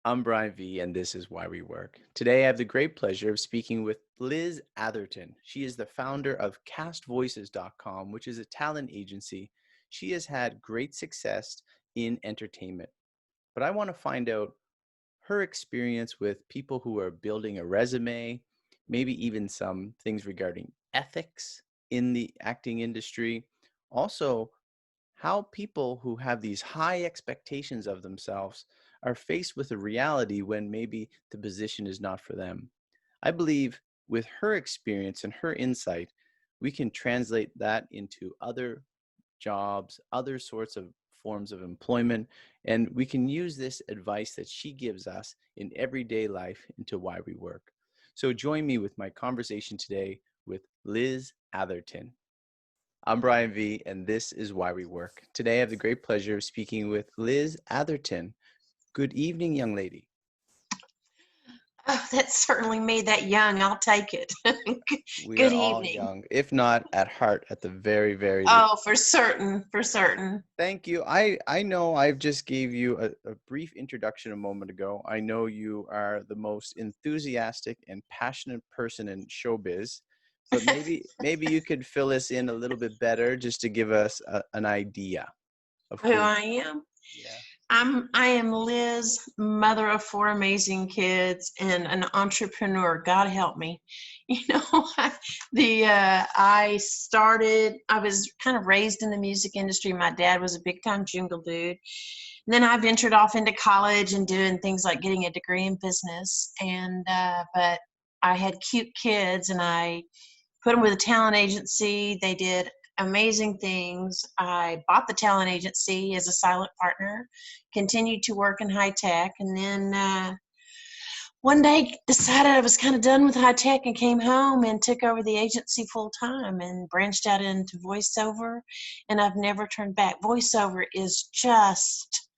I'm Brian V, and this is Why We Work. Today, I have the great pleasure of speaking with Liz Atherton. She is the founder of castvoices.com, which is a talent agency. She has had great success in entertainment. But I want to find out her experience with people who are building a resume, maybe even some things regarding ethics in the acting industry. Also, how people who have these high expectations of themselves are faced with a reality when maybe the position is not for them. I believe with her experience and her insight, we can translate that into other jobs, other sorts of forms of employment, and we can use this advice that she gives us in everyday life into why we work. So join me with my conversation today with Liz Atherton. I'm Brian V, and this is Why We Work. Today, I have the great pleasure of speaking with Liz Atherton. Good evening, young lady. Oh, that certainly made that young. I'll take it. We Good are all evening. young, if not at heart, at the very, very least. Oh, for certain, for certain. Thank you. I know I've just gave you a brief introduction a moment ago. I know you are the most enthusiastic and passionate person in showbiz, but maybe you could fill us in a little bit better just to give us an idea of Who who. I am. Yeah. I am Liz, mother of four amazing kids, and an entrepreneur. God help me. You know, I was kind of raised in the music industry. My dad was a big time jingle dude. And then I ventured off into college and doing things like getting a degree in business. But I had cute kids, and I put them with a talent agency. They did amazing things. I bought the talent agency as a silent partner, continued to work in high tech, and then one day decided I was kind of done with high tech and came home and took over the agency full time and branched out into voiceover. And I've never turned back. Voiceover is just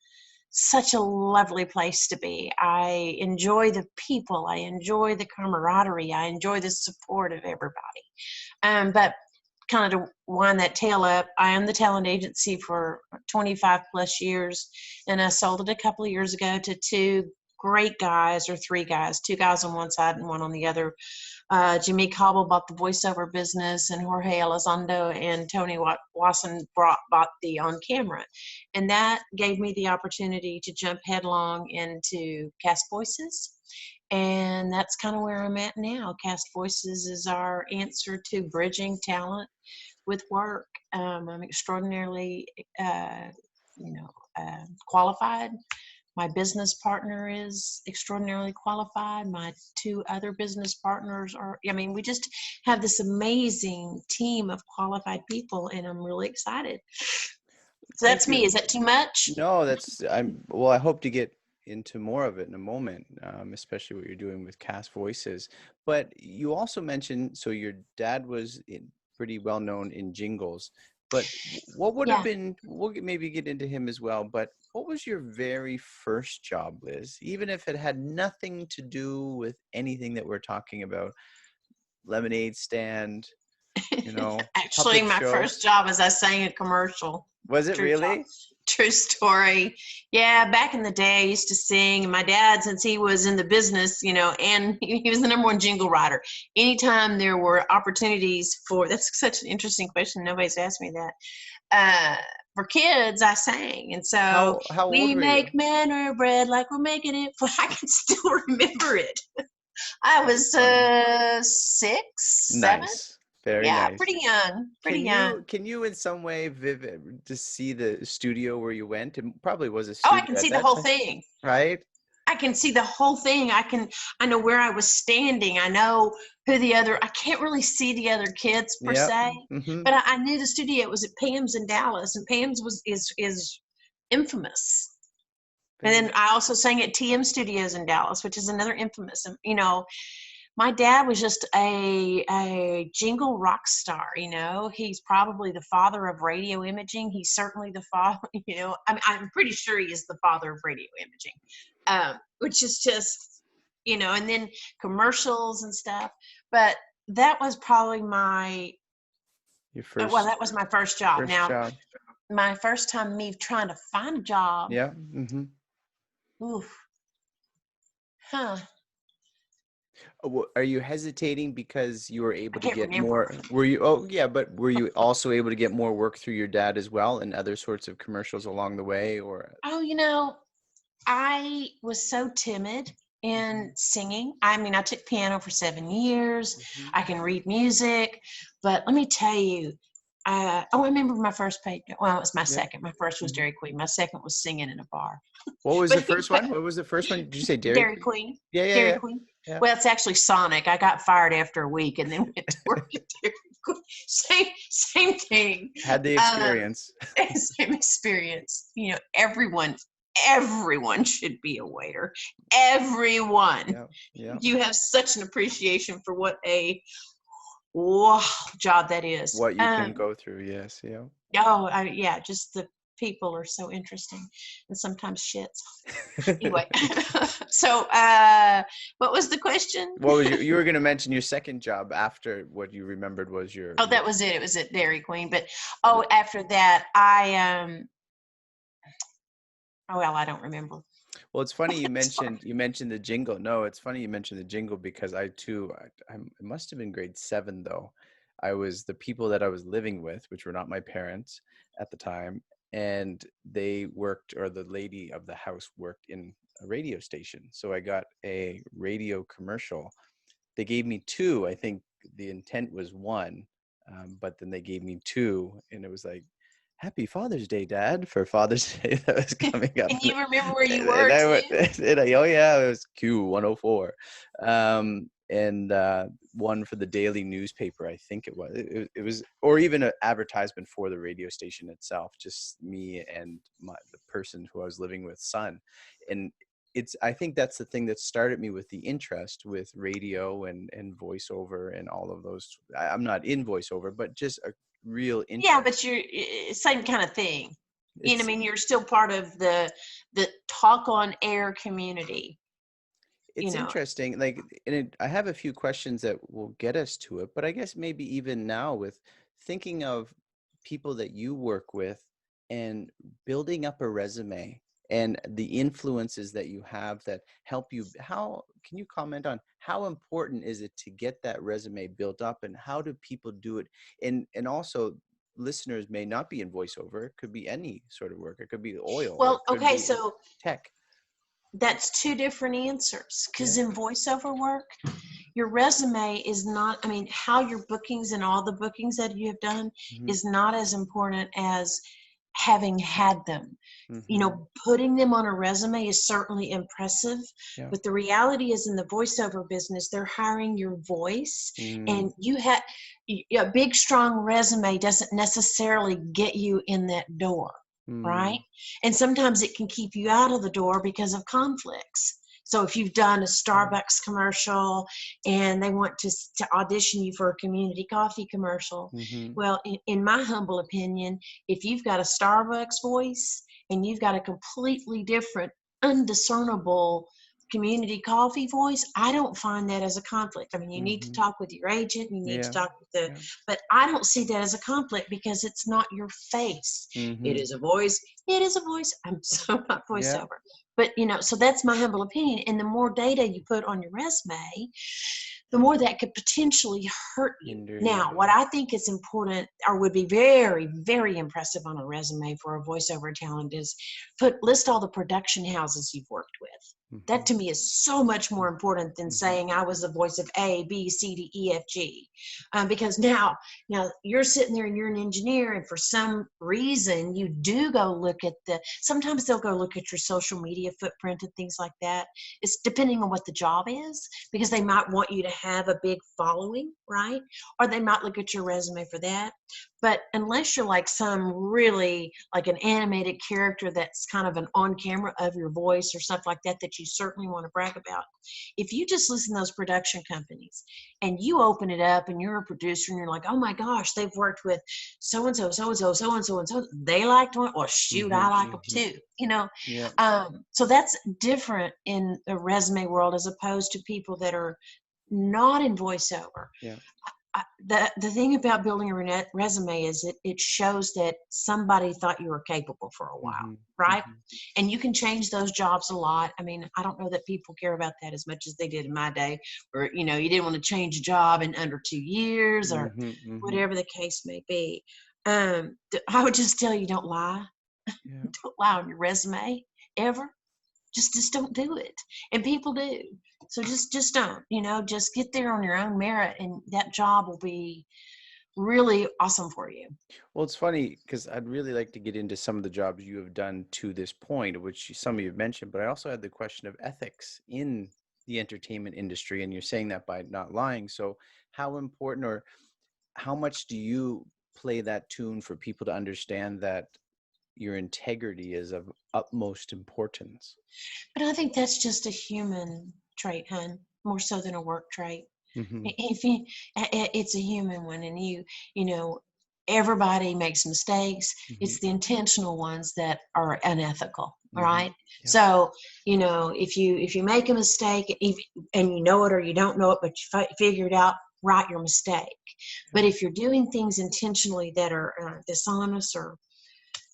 such a lovely place to be. I enjoy the people. I enjoy the camaraderie. I enjoy the support of everybody. But kind of to wind that tail up, I am the talent agency for 25 plus years, and I sold it a couple of years ago to two great guys, or three guys, two guys on one side and one on the other. Jimmy Cobble bought the voiceover business, and Jorge Elizondo and Tony Wasson bought the on camera. And that gave me the opportunity to jump headlong into Cast Voices. And that's kind of where I'm at now. Cast Voices is our answer to bridging talent with work. I'm extraordinarily, qualified. My business partner is extraordinarily qualified. My two other business partners we just have this amazing team of qualified people, and I'm really excited. So Thank that's me. you. Is that too much? No, well, I hope to get into more of it in a moment, especially what you're doing with Cast Voices. But you also mentioned, so your dad was pretty well known in jingles, but what would have Yeah. been, we'll maybe get into him as well, but what was your very first job, Liz? Even if it had nothing to do with anything that we're talking about, lemonade stand, Actually, puppet my show. first job is I sang a commercial. Was it True job. really? True story. Yeah, back in the day, I used to sing. And my dad, since he was in the business, and he was the number one jingle writer. Anytime there were opportunities that's such an interesting question. Nobody's asked me that. For kids, I sang. And so How old we were make you? manna bread like we're making it. I can still remember it. I That's was funny. six, seven. Nice. Very Yeah, nice. pretty young, pretty Can young. you in some way vivid to see the studio where you went? It probably was a Oh, I studio can at see the that whole time, thing. right? I can see the whole thing. I know where I was standing. I know I can't really see the other kids per Yep. se, Mm-hmm. but I knew the studio. It was at Pam's in Dallas, and Pam's is infamous. And then I also sang at TM Studios in Dallas, which is another infamous. My dad was just a jingle rock star. He's probably the father of radio imaging. He's certainly the father. I'm pretty sure he is the father of radio imaging, which is just, and then commercials and stuff. But that was probably Your that was my first job. first Now, job. my first time me trying to find a job. Yeah. Mm-hmm. Oof, Huh. Are you hesitating because you were I able to can't get remember. more? Were you? Oh, yeah, but were you also able to get more work through your dad as well, and other sorts of commercials along the way, or? Oh, I was so timid in Mhm, singing. I mean, I took piano for 7 years. mhm. I can read music, but let me tell you, I remember my first page. Well, it was my Yeah. second. My first was Mhm. Dairy Queen. My second was singing in a bar. What was the But first one? What was the first one? Did you say Dairy Dairy Queen? Queen, Yeah, yeah, Dairy yeah, Queen. yeah. Well, it's actually Sonic. I got fired after a week and then went to work at Dairy Queen. Same thing. Had the Um, experience. same experience. Everyone should be a waiter. Everyone. Yeah, yeah. You have such an appreciation for what a wow job that is. What you can go through. Yes, yeah. Yeah, just the people are so interesting and sometimes shits. Anyway, so what was the question? What was you were going to mention your second job after what you remembered was Oh, your. that was it. It was at Dairy Queen. But after that, I don't remember. Well, it's funny Sorry. you mentioned the jingle. No, it's funny you mentioned the jingle because I too it must have been grade 7 though. I was the people that I was living with, which were not my parents at the time, and they worked, or the lady of the house worked in a radio station. So I got a radio commercial. They gave me two. I think the intent was one, but then they gave me two, and it was like, "Happy Father's Day, Dad!" for Father's Day that was coming up, Can you remember where you and were I went, too? oh yeah, it was Q104, and one for the daily newspaper. I think it was. It was, or even an advertisement for the radio station itself. Just me and the person who I was living with, son, and I think that's the thing that started me with the interest with radio and voiceover and all of those. I'm not in voiceover, but just a real Yeah, interest. but you're same kind of thing. I It's mean, you're still part of the talk on air community. You it's know, interesting. Like, I have a few questions that will get us to it, but I guess maybe even now with thinking of people that you work with and building up a resume and the influences that you have that help you, how can you comment on how important is it to get that resume built up, and how do people do it? And also, listeners may not be in voiceover. It could be any sort of work. It could be oil. It well, could okay, be so tech. that's two different answers because Yeah. in voiceover work, your resume is not, I mean, how your bookings and all the bookings that you have done Hmm. is not as important as having had them. Hmm. Putting them on a resume is certainly impressive, Yeah. but the reality is in the voiceover business, they're hiring your voice, Mm, and a big, strong resume doesn't necessarily get you in that door, right? mm, And sometimes it can keep you out of the door because of conflicts. So if you've done a yeah. Starbucks commercial and they want to audition you for a community coffee commercial, Mhm. well, in my humble opinion, if you've got a Starbucks voice and you've got a completely different, undiscernible community coffee voice, I don't find that as a conflict. I mean, you need to Mhm. talk with your agent, you need to Yeah. talk with Yeah. but I don't see that as a conflict because it's not your face. It Mhm. is a voice. It is a voice. I'm so not Yeah. voiceover. But, so that's my humble opinion. And the more data you put on your resume, the more that could potentially hurt you. Hinder you. Now, what I think is important or would be very, very impressive on a resume for a voiceover talent is list all the production houses you've worked with. That Mhm. to me is so much more important than Mhm. saying I was the voice of A, B, C, D, E, F, G. Because now you're sitting there and you're an engineer, and for some reason you do go look at sometimes they'll go look at your social media footprint and things like that. It's depending on what the job is, because they might want you to have a big following, right? Or they might look at your resume for that. But unless you're like some really like an animated character that's kind of an on camera of your voice or stuff like that, that you certainly want to brag about. If you just listen to those production companies and you open it up and you're a producer and you're like, oh my gosh, they've worked with so and so, so and so, so and so, and so, they liked one, or shoot, I Mhm. like them Mhm. too. Yeah. So that's different in the resume world as opposed to people that are not in voiceover. Yeah. The thing about building a resume is it shows that somebody thought you were capable for a while, Hmm. right? Hmm. And you can change those jobs a lot. I mean, I don't know that people care about that as much as they did in my day, where you didn't want to change a job in under 2 years or Hmm. Hmm. whatever the case may be. I would just tell you, don't lie. Yeah. Don't lie on your resume ever. Just don't do it. And people do. So just don't, just get there on your own merit and that job will be really awesome for you. Well, it's funny because I'd really like to get into some of the jobs you have done to this point, some of you have mentioned, but I also had the question of ethics in the entertainment industry, and you're saying that by not lying. So how important or how much do you play that tune for people to understand that your integrity is of utmost importance? But I think that's just a human trait, hun, more so than a work trait. Hmm. If you, it's a human one, and you know, everybody makes mistakes. Hmm. It's the intentional ones that are unethical, all Hmm. right? Yeah. So, if you make a mistake, and you know it or you don't know it, but you figure it out, write your mistake. But Yeah. if you're doing things intentionally that are dishonest or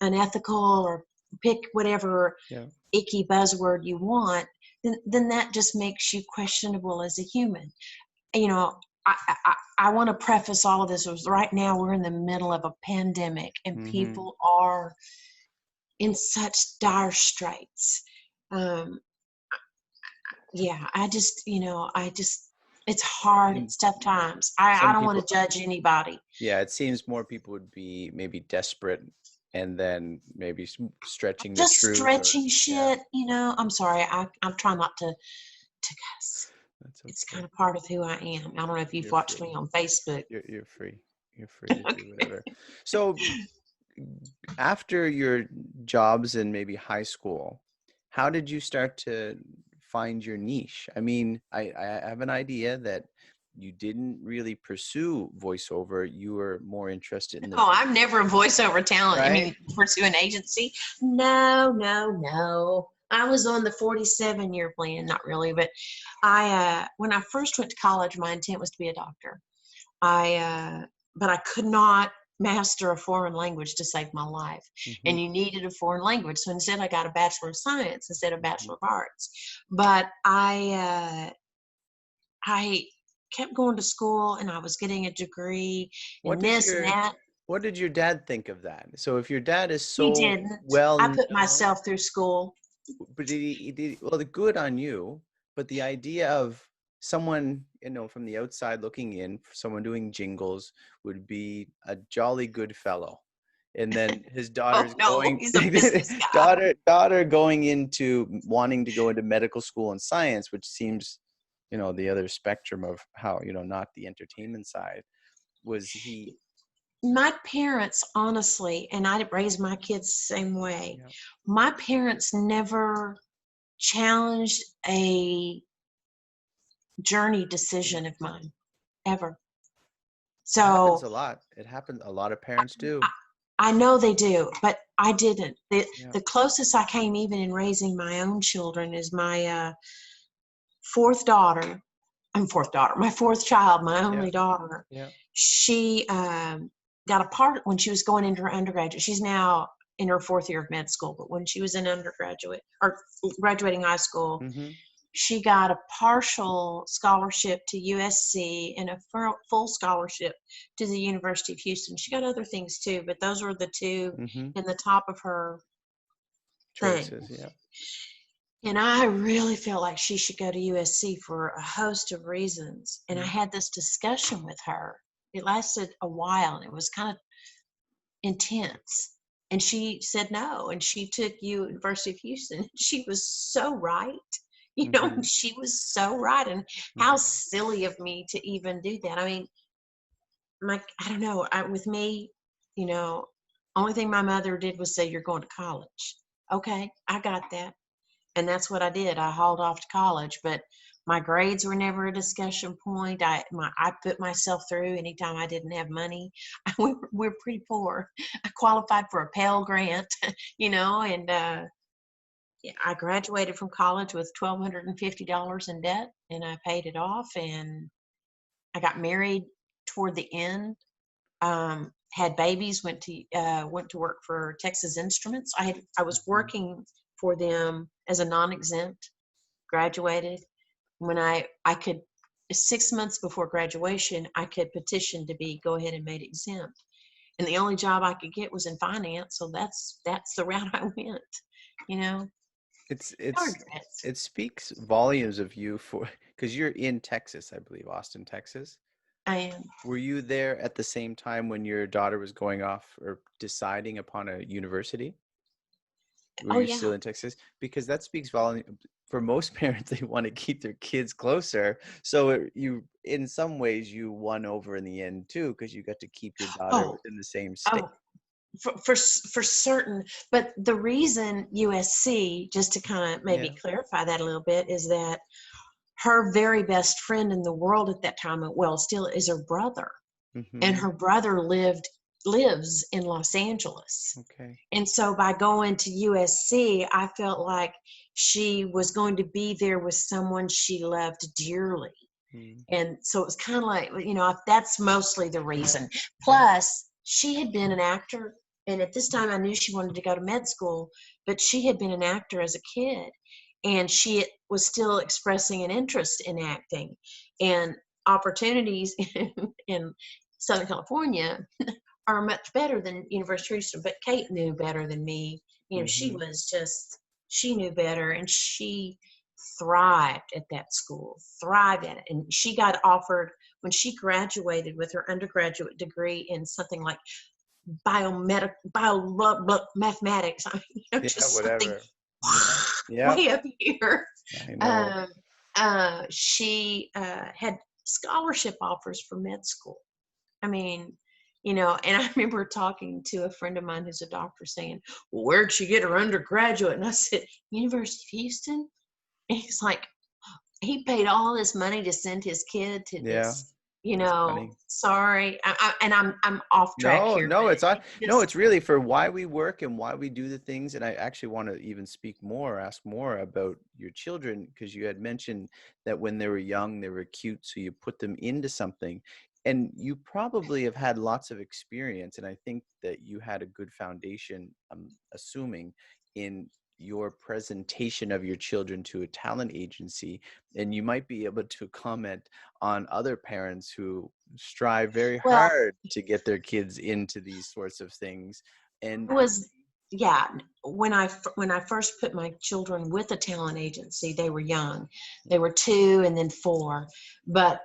unethical, or pick whatever Yeah. icky buzzword you want, then that just makes you questionable as a human. You know, I want to preface all of this was right now we're in the middle of a pandemic and Hmm. people are in such dire straits. Um, yeah, it's hard. Seems It's tough times. I some don't want people, to judge anybody. yeah, it seems more people would be maybe desperate and then maybe stretching the Just truth or, stretching yeah, shit. I'm sorry. I'm trying not to cuss. that's It's okay. kind of part of who I am. I don't know if you've You're watched free. me on Facebook. You're free. You're free to do whatever. So after your jobs in maybe high school, how did you start to find your niche? I mean, I have an idea that you didn't really pursue voiceover. You were more interested in the, Oh, I'm never a voiceover talent. I right? mean, pursue an agency. No, no, no. I was on the 47-year plan, not really, but when I first went to college, my intent was to be a doctor. But I could not master a foreign language to save my life, Hmm. and you needed a foreign language. So instead, I got a Bachelor of Science instead of Hmm. Bachelor of Arts. But I kept going to school, and I was getting a degree What in does this and your that. what did your dad think of that? So if your dad is He so didn't. well I put known, myself through school. but well, the good on you, but the idea of someone, from the outside looking in, someone doing jingles would be a jolly good fellow. And then his Oh daughter's no, going he's a business guy. daughter going into wanting to go into medical school and science, which seems, the other spectrum of how, not the entertainment side. Was he? My parents, honestly, and I raised my kids the same way. Yeah. My parents never challenged a journey Yeah. decision of mine, ever. It happens So a lot. It happens. A lot of parents do. I, I know they do, but I didn't. The, Yeah. the closest I came, even in raising my own children, is my fourth daughter. My fourth child, my Yeah. only daughter. Yeah. She got a part when she was going into her undergraduate. She's now in her fourth year of med school, but when she was in undergraduate or graduating high school, Mm-hmm. she got a partial scholarship to USC and a full scholarship to the University of Houston. She got other things too, but those were the two Mm-hmm. in the top of her thing. Choices. Yeah. And I really felt like she should go to USC for a host of reasons. And I Yeah. had this discussion with her. It lasted a while and it was kind of intense. And she said no. And she took University of Houston. She was so right. Mm-hmm. She was so right. And how Mm-hmm. silly of me to even do that. I mean, I don't know. With me, you know, only thing my mother did was say, "You're going to college." Okay, I got that. And that's what I did. I hauled off to college, but my grades were never a discussion point. I put myself through anytime I didn't have money. We're pretty poor. I qualified for a Pell Grant, and yeah, I graduated from college with $1,250 in debt, and I paid it off. And I got married toward the end, had babies, went to work for Texas Instruments. I was Mhm. working for them as a non-exempt, graduated. When I could, 6 months before graduation, I could petition to be go ahead and made exempt. And the only job I could get was in finance. So that's the route I went, you know, It's no it's regrets. it speaks volumes of you for because you're in Texas, I believe, Austin, Texas. I am. Were you there at the same time when your daughter was going off or deciding upon a university? Were Oh you yeah. still in Texas? Because that speaks volume. For most parents, they want to keep their kids closer. So you, in some ways, you won over in the end too, because you got to keep your daughter Oh, within the same state. oh, for certain. But the reason USC, just to kind of maybe Yeah. clarify that a little bit, is that her very best friend in the world at that time, well, still is her brother, and Mm-hmm. her brother lives in Los Angeles. Okay. And so by going to USC, I felt like she was going to be there with someone she loved dearly. Mm. And so it was kind of like, that's mostly the reason. Yeah. Plus, she had been an actor. And at this time, I knew she wanted to go to med school, but she had been an actor as a kid. And she was still expressing an interest in acting. And opportunities in Southern California are much better than University of Houston. But Kate knew better than me. She Mm-hmm. was just, she knew better. And she thrived at that school, thrived at it. And she got offered, when she graduated with her undergraduate degree in something like mathematics, Yeah. just something Whatever. Yeah. Yeah. way up here. I know. Um, she had scholarship offers for med school. I mean, and I remember talking to a friend of mine who's a doctor saying, well, where'd she get her undergraduate? And I said, University of Houston. And he's like, he paid all this money to send his kid to Yeah. this, That's funny. sorry. And I'm off track No, here, no, but it's it no, just, it's really for why we work and why we do the things. And I actually want to even speak more, ask more about your children, because you had mentioned that when they were young, they were cute, so you put them into something. And you probably have had lots of experience, and I think that you had a good foundation, I'm assuming, in your presentation of your children to a talent agency. And you might be able to comment on other parents who strive very well, hard to get their kids into these sorts of things. And I was, yeah, when I first put my children with a talent agency, they were young. They were 2 and then 4, but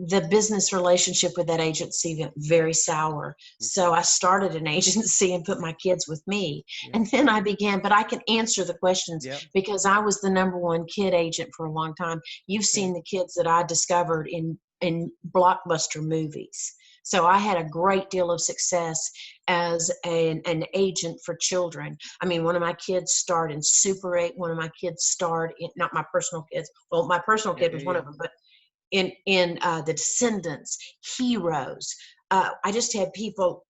the business relationship with that agency went very sour. So okay, I started an agency and put my kids with me. yeah, And then I began, but I can answer the questions yeah, because I was the #1 kid agent for a long time. You've okay, seen the kids that I discovered in blockbuster movies. So I had a great deal of success as an agent for children. I mean, one of my kids starred in Super 8. One of my kids starred in, not my personal kids. Well, my personal yeah, kid yeah, was one yeah, of them, but in The Descendants, Heroes. I just had people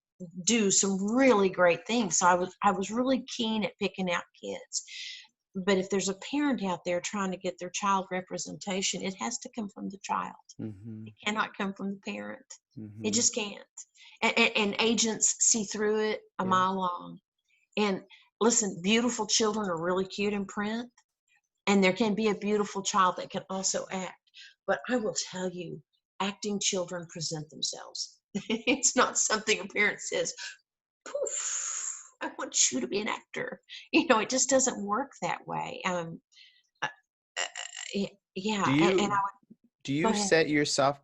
do some really great things. So I was really keen at picking out kids. But if there's a parent out there trying to get their child representation, it has to come from the child. mm-hmm, It cannot come from the parent. It mm-hmm, just can't. And agents see through it a yeah, mile long. And listen, beautiful children are really cute in print, and there can be a beautiful child that can also act. But I will tell you, acting children present themselves. It's not something a parent says, poof, I want you to be an actor. It just doesn't work that way. Uh, do yeah, and you I do go you ahead. set yourself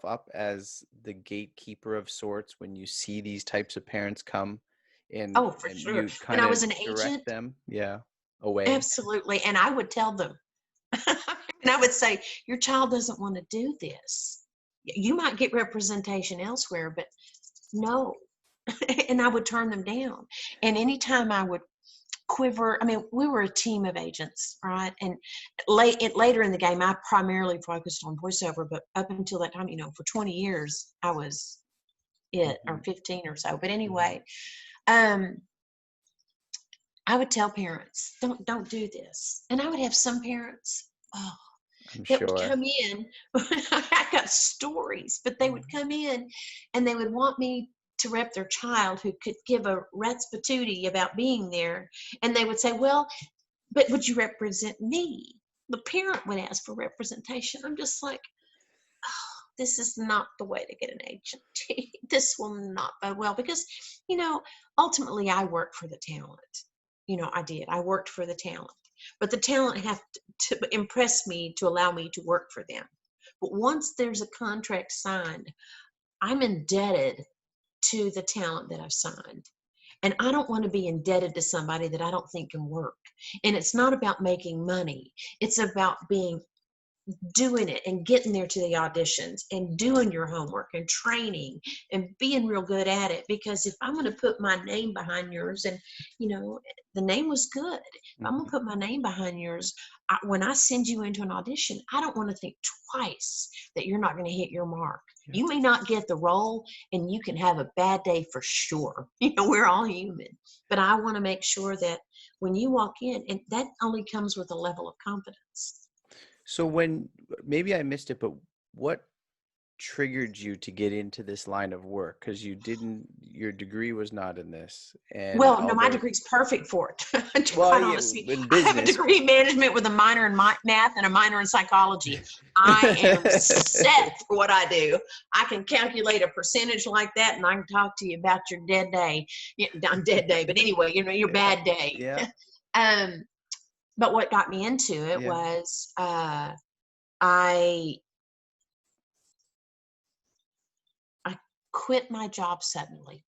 up as the gatekeeper of sorts when you see these types of parents come and Oh, for sure. you When kind I of was an direct agent, them, yeah, away? absolutely. And I would tell them, and I would say, your child doesn't want to do this. You might get representation elsewhere, but no. And I would turn them down. And anytime I would quiver, I mean, we were a team of agents, right? And later in the game, I primarily focused on voiceover, but up until that time, for 20 years, I was it, Mm-hmm, or 15 or so. But mm-hmm, anyway, um, I would tell parents, don't do this. And I would have some parents, oh, I'm that would sure. come in. I got stories, but they would come in and they would want me to rep their child who could give a rat's patootie about being there. And they would say, well, but would you represent me? The parent would ask for representation. I'm just like, this is not the way to get an agent. This will not bode well because, ultimately I work for the talent. I did. I worked for the talent, but the talent have to impress me to allow me to work for them. But once there's a contract signed, I'm indebted to the talent that I've signed. And I don't want to be indebted to somebody that I don't think can work. And it's not about making money. It's about doing it and getting there to the auditions and doing your homework and training and being real good at it. Because if I'm going to put my name behind yours, and the name was good, if I'm going to put my name behind yours, when I send you into an audition, I don't want to think twice that you're not going to hit your mark. Yeah. You may not get the role and you can have a bad day for sure. We're all human, but I want to make sure that when you walk in, and that only comes with a level of confidence. So maybe I missed it, but what triggered you to get into this line of work? Because your degree was not in this. And Well, no, my degree's perfect for it. Quite honestly, in I have a business. degree in management with a minor in math and a minor in psychology. I am set for what I do. I can calculate a percentage like that, and I can talk to you about your dead day. Not dead day, but anyway, your bad day. Yeah. But what got me into it was I quit my job suddenly.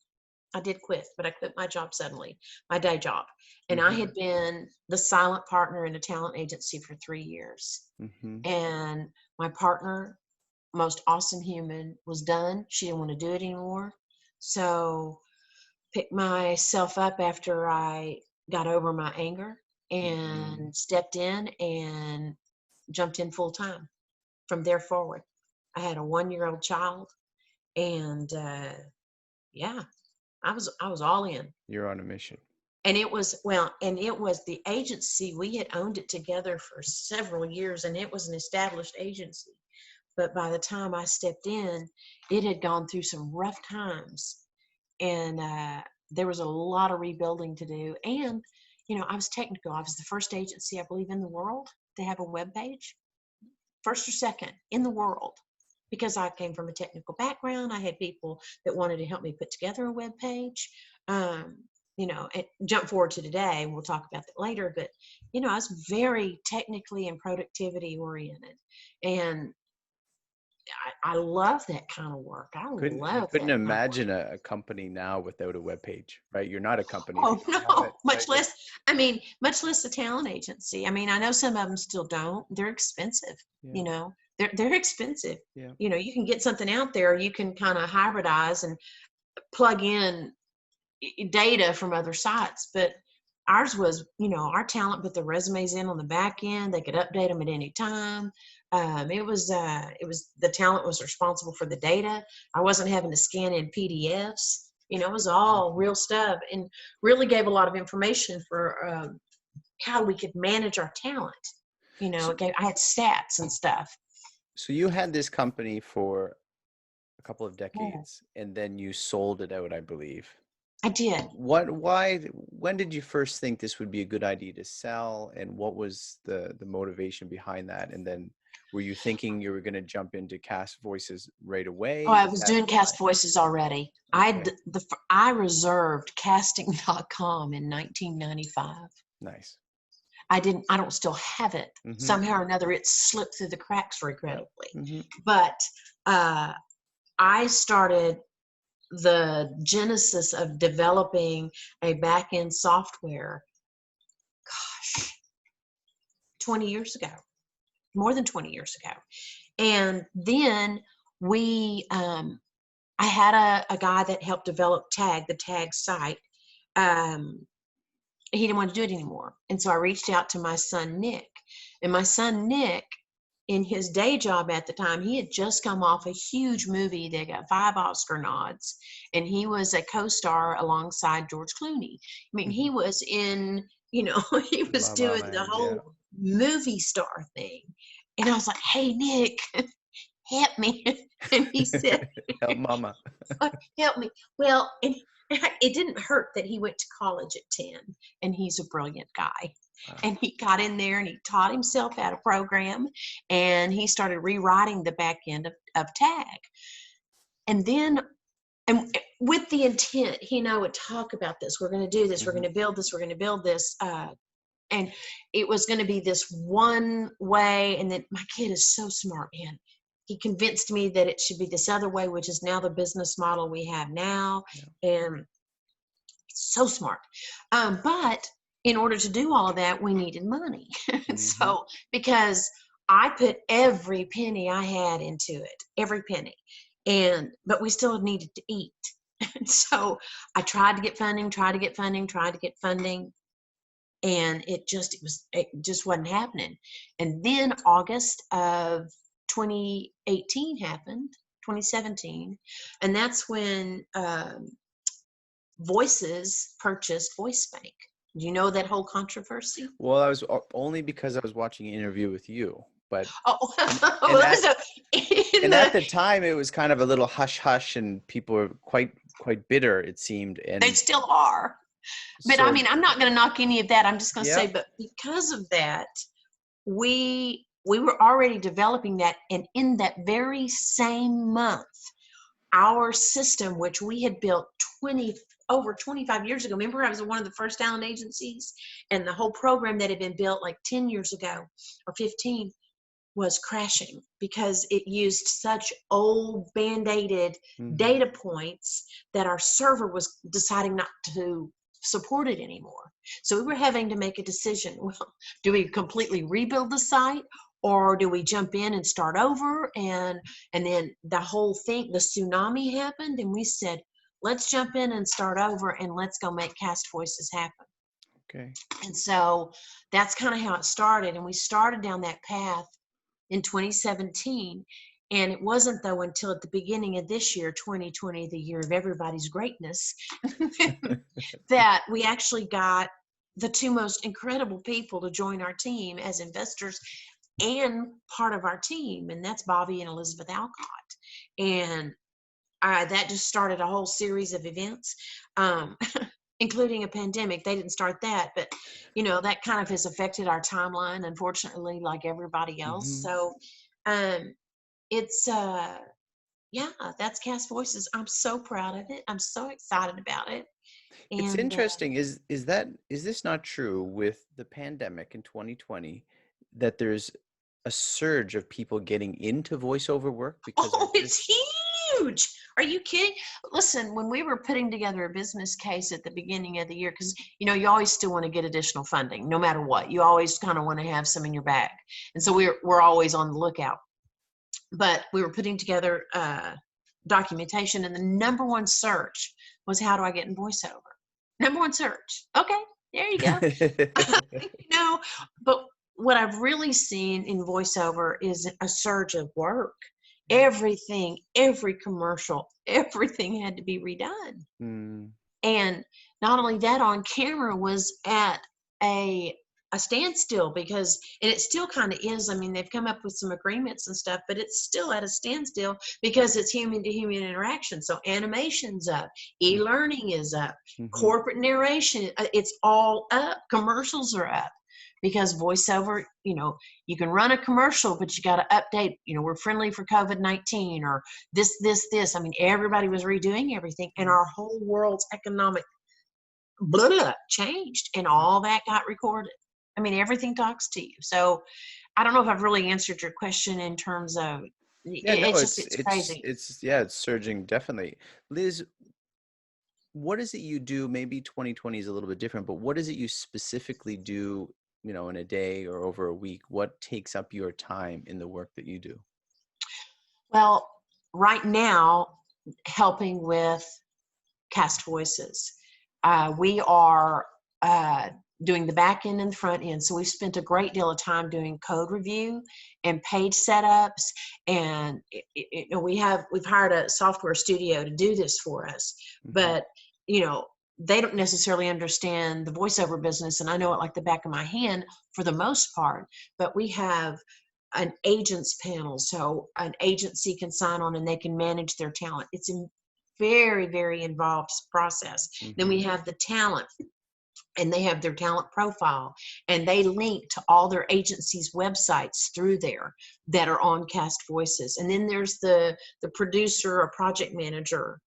I did quit, but I quit my job suddenly, my day job. And I had been the silent partner in a talent agency for 3 years. And my partner, most awesome human, was done. She didn't want to do it anymore. So picked myself up after I got over my anger and stepped in and jumped in full time from there forward. I had a 1-year-old child, and I was all in. You're on a mission. And it was the agency, we had owned it together for several years, and it was an established agency. But by the time I stepped in, it had gone through some rough times, and there was a lot of rebuilding to do. And I was technical. I was the first agency, I believe, in the world to have a web page, first or second in the world, because I came from a technical background. I had people that wanted to help me put together a web page. And jump forward to today, we'll talk about that later, but I was very technically and productivity oriented, and I love that kind of work. Couldn't imagine a company now without a web page, right? You're not a company. Oh no, much less a talent agency. I know some of them still don't. They're expensive. They're expensive. You can get something out there. You can kind of hybridize and plug in data from other sites, but ours was, our talent put the resumes in on the back end. They could update them at any time. It was the talent was responsible for the data. I wasn't having to scan in PDFs. It was all real stuff, and really gave a lot of information for how we could manage our talent. I had stats and stuff. So you had this company for a couple of decades, and then you sold it out, I believe. I did. When did you first think this would be a good idea to sell, and what was the motivation behind that? And then were you thinking you were going to jump into Cast Voices right away? Oh, I was doing Cast Voices already. Okay. I reserved casting.com in 1995. Nice. I don't still have it. Somehow or another, it slipped through the cracks regrettably. But I started the genesis of developing a back-end software, 20 years ago, more than 20 years ago. And then I had a guy that helped develop the tag site. He didn't want to do it anymore. And so I reached out to my son, Nick. And my son, Nick, in his day job at the time, he had just come off a huge movie that got 5 Oscar nods, and he was a co-star alongside George Clooney. He was in, he was doing the whole movie star thing. And I was like, hey, Nick, help me. And he said, Help mama. help me. Well, and it didn't hurt that he went to college at 10, and he's a brilliant guy. Wow. And he got in there and he taught himself how to program, and he started rewriting the back end of tag. And then, and with the intent, he and I would talk about this. We're going to do this. We're going to build this. We're going to build this. And it was going to be this one way. And then my kid is so smart, man. He convinced me that it should be this other way, which is now the business model we have now. Yeah. And it's so smart. But in order to do all of that, we needed money. So, because I put every penny I had into it, every penny. But we still needed to eat. And so I tried to get funding, and it just wasn't happening. And then August of 2018 happened, 2017, and that's when Voices purchased Voice Bank. Do you know that whole controversy? Well, I was only because I was watching an interview with you, but and at the time it was kind of a little hush hush, and people were quite bitter, it seemed, and they still are. But so, I mean, I'm not going to knock any of that. I'm just going to say, but because of that, we were already developing that, and in that very same month, our system, which we had built over 25 years ago. Remember, I was one of the first talent agencies, and the whole program that had been built like 10 years ago or 15 was crashing because it used such old band-aided data points that our server was deciding not to support it anymore. So we were having to make a decision. Well, do we completely rebuild the site, or do we jump in and start over? And then the whole thing, the tsunami happened, and we said, let's jump in and start over, and let's go make Cast Voices happen. Okay. And so that's kind of how it started. And we started down that path in 2017. And it wasn't, though, until at the beginning of this year, 2020, the year of everybody's greatness, that we actually got the two most incredible people to join our team as investors and part of our team. And that's Bobby and Elizabeth Alcott. And that just started a whole series of events, including a pandemic. They didn't start that, but, that kind of has affected our timeline, unfortunately, like everybody else. So it's, that's Cast Voices. I'm so proud of it. I'm so excited about it. And, it's interesting. Is this not true with the pandemic in 2020, that there's a surge of people getting into voiceover work? Because it's huge. Are you kidding? Listen, when we were putting together a business case at the beginning of the year, because, you always still want to get additional funding, no matter what. You always kind of want to have some in your bag. And so we're always on the lookout. But we were putting together documentation, and the number one search was, how do I get in voiceover? Number one search. Okay, there you go. But what I've really seen in voiceover is a surge of work. Everything, every commercial, everything had to be redone. And not only that, on camera was at a standstill, because, and it still kind of is. I mean, they've come up with some agreements and stuff, but it's still at a standstill because it's human to human interaction. So animation's up, e-learning is up, corporate narration, it's all up. Commercials are up. Because voiceover, you can run a commercial, but you got to update, we're friendly for COVID-19 or this. I mean, everybody was redoing everything, and our whole world's economic changed, and all that got recorded. I mean, everything talks to you. So I don't know if I've really answered your question in terms of, it's crazy. It's surging, definitely. Liz, what is it you do? Maybe 2020 is a little bit different, but what is it you specifically do, in a day or over a week? What takes up your time in the work that you do? Well, right now, helping with Cast Voices. We are doing the back end and the front end. So we've spent a great deal of time doing code review and page setups. And we've hired a software studio to do this for us. But, they don't necessarily understand the voiceover business, and I know it like the back of my hand for the most part. But we have an agents panel, so an agency can sign on and they can manage their talent. It's a very, very involved process. Then we Mm-hmm. have the talent, and they have their talent profile, and they link to all their agencies' websites through there that are on Cast Voices. And then there's the producer or project manager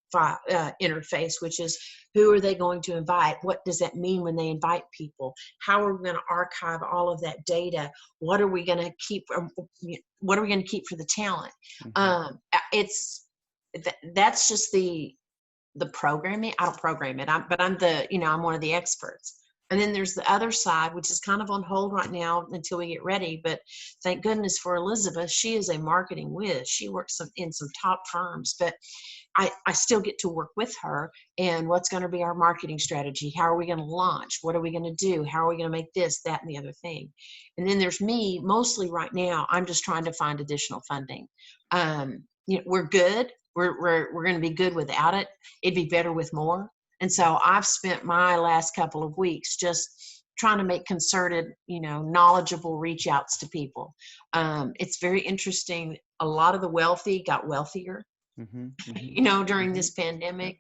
interface, which is, who are they going to invite? What does that mean when they invite people? How are we going to archive all of that data? What are we going to keep? What are we going to keep for the talent? Mm-hmm. It's that's just the programming. I don't program it, but I'm I'm one of the experts. And then there's the other side, which is kind of on hold right now until we get ready. But thank goodness for Elizabeth. She is a marketing whiz. She works in some top firms, but I still get to work with her. And what's going to be our marketing strategy? How are we going to launch? What are we going to do? How are we going to make this, that, and the other thing? And then there's me. Mostly right now, I'm just trying to find additional funding. We're good. We're going to be good without it. It'd be better with more. And so I've spent my last couple of weeks just trying to make concerted, knowledgeable reach outs to people. It's very interesting. A lot of the wealthy got wealthier, Mm-hmm. Mm-hmm. during Mm-hmm. this pandemic.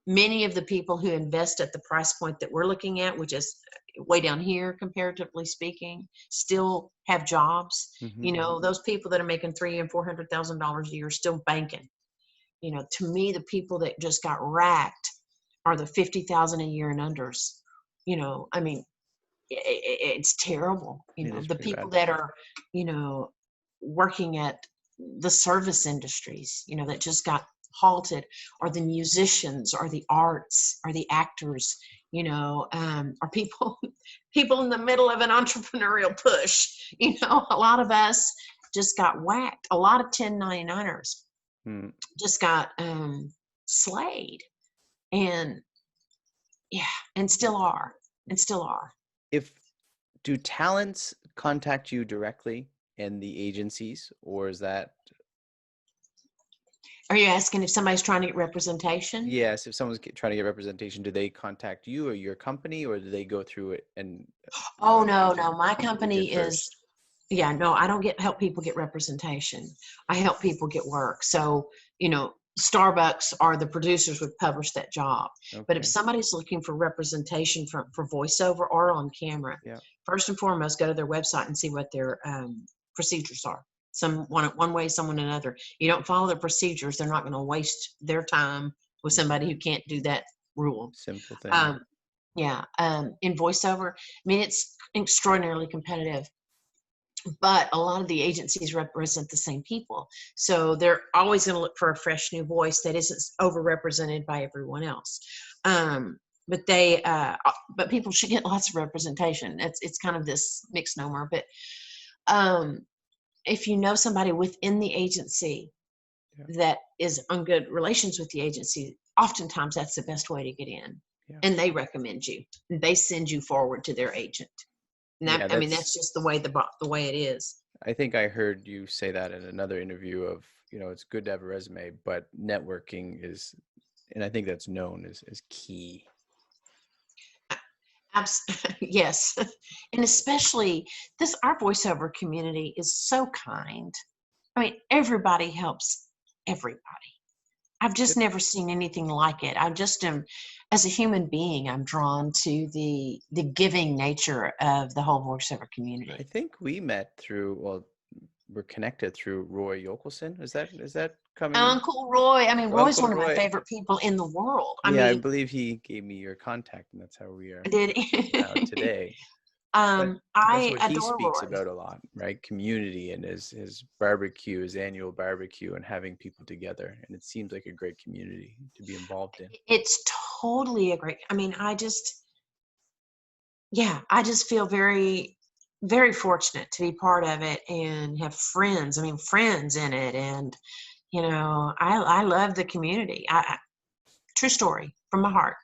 Many of the people who invest at the price point that we're looking at, which is way down here, comparatively speaking, still have jobs. Mm-hmm. Those people that are making $300,000 and $400,000 a year still banking. To me, the people that just got racked are the 50,000 a year and unders. I mean, it's terrible. It is The pretty people bad. that are, working at the service industries, that just got halted, or the musicians, or the arts, or the actors, are people people in the middle of an entrepreneurial push. A lot of us just got whacked. A lot of 1099ers Mm. just got slayed, and yeah, and still are. If Do talents contact you directly and the agencies, or is that? Are you asking if somebody's trying to get representation? Yes, if someone's trying to get representation, do they contact you or your company, or do they go through it and Oh, no, agent no. My who did company is, first? yeah, no, I don't help people get representation. I help people get work. So, Starbucks or the producers would publish that job. But if Okay. somebody's looking for representation for voiceover or on camera, Yeah. first and foremost, go to their website and see what their procedures are. Some one way, someone another. You don't follow the procedures, they're not going to waste their time with Mm-hmm. somebody who can't do that rule. Simple thing. Um, yeah, in voiceover, I mean, it's extraordinarily competitive, but a lot of the agencies represent the same people. So they're always going to look for a fresh new voice that isn't overrepresented by everyone else. But but people should get lots of representation. It's kind of this misnomer. But if you know somebody within the agency Yeah. that is on good relations with the agency, oftentimes that's the best way to get in. Yeah. And they recommend you. They send you forward to their agent. And Yeah, I mean, that's just the way the way it is. I think I heard you say that in another interview of, it's good to have a resume, but networking is, and I think that's known as key. Yes. And especially our voiceover community is so kind. I mean, everybody helps everybody. I've just It, never seen anything like it. I just am, as a human being, I'm drawn to the giving nature of the whole voiceover I community. think we met through, well, we're connected through Roy Yokelson. Is that coming? Uncle Roy, I mean, Roy's Uncle one of my Roy. favorite people in the world. I Yeah, I mean, believe he gave me your contact, and that's how we are did now today. But that's I what he adore speaks Roy. about a lot, right? Community and his barbecue, his annual barbecue, and having people together. And it seems like a great community to be involved in. It's totally a great, I mean, I just feel very, very fortunate to be part of it and have friends. I mean, friends in it. And, I love the community. True story from my heart.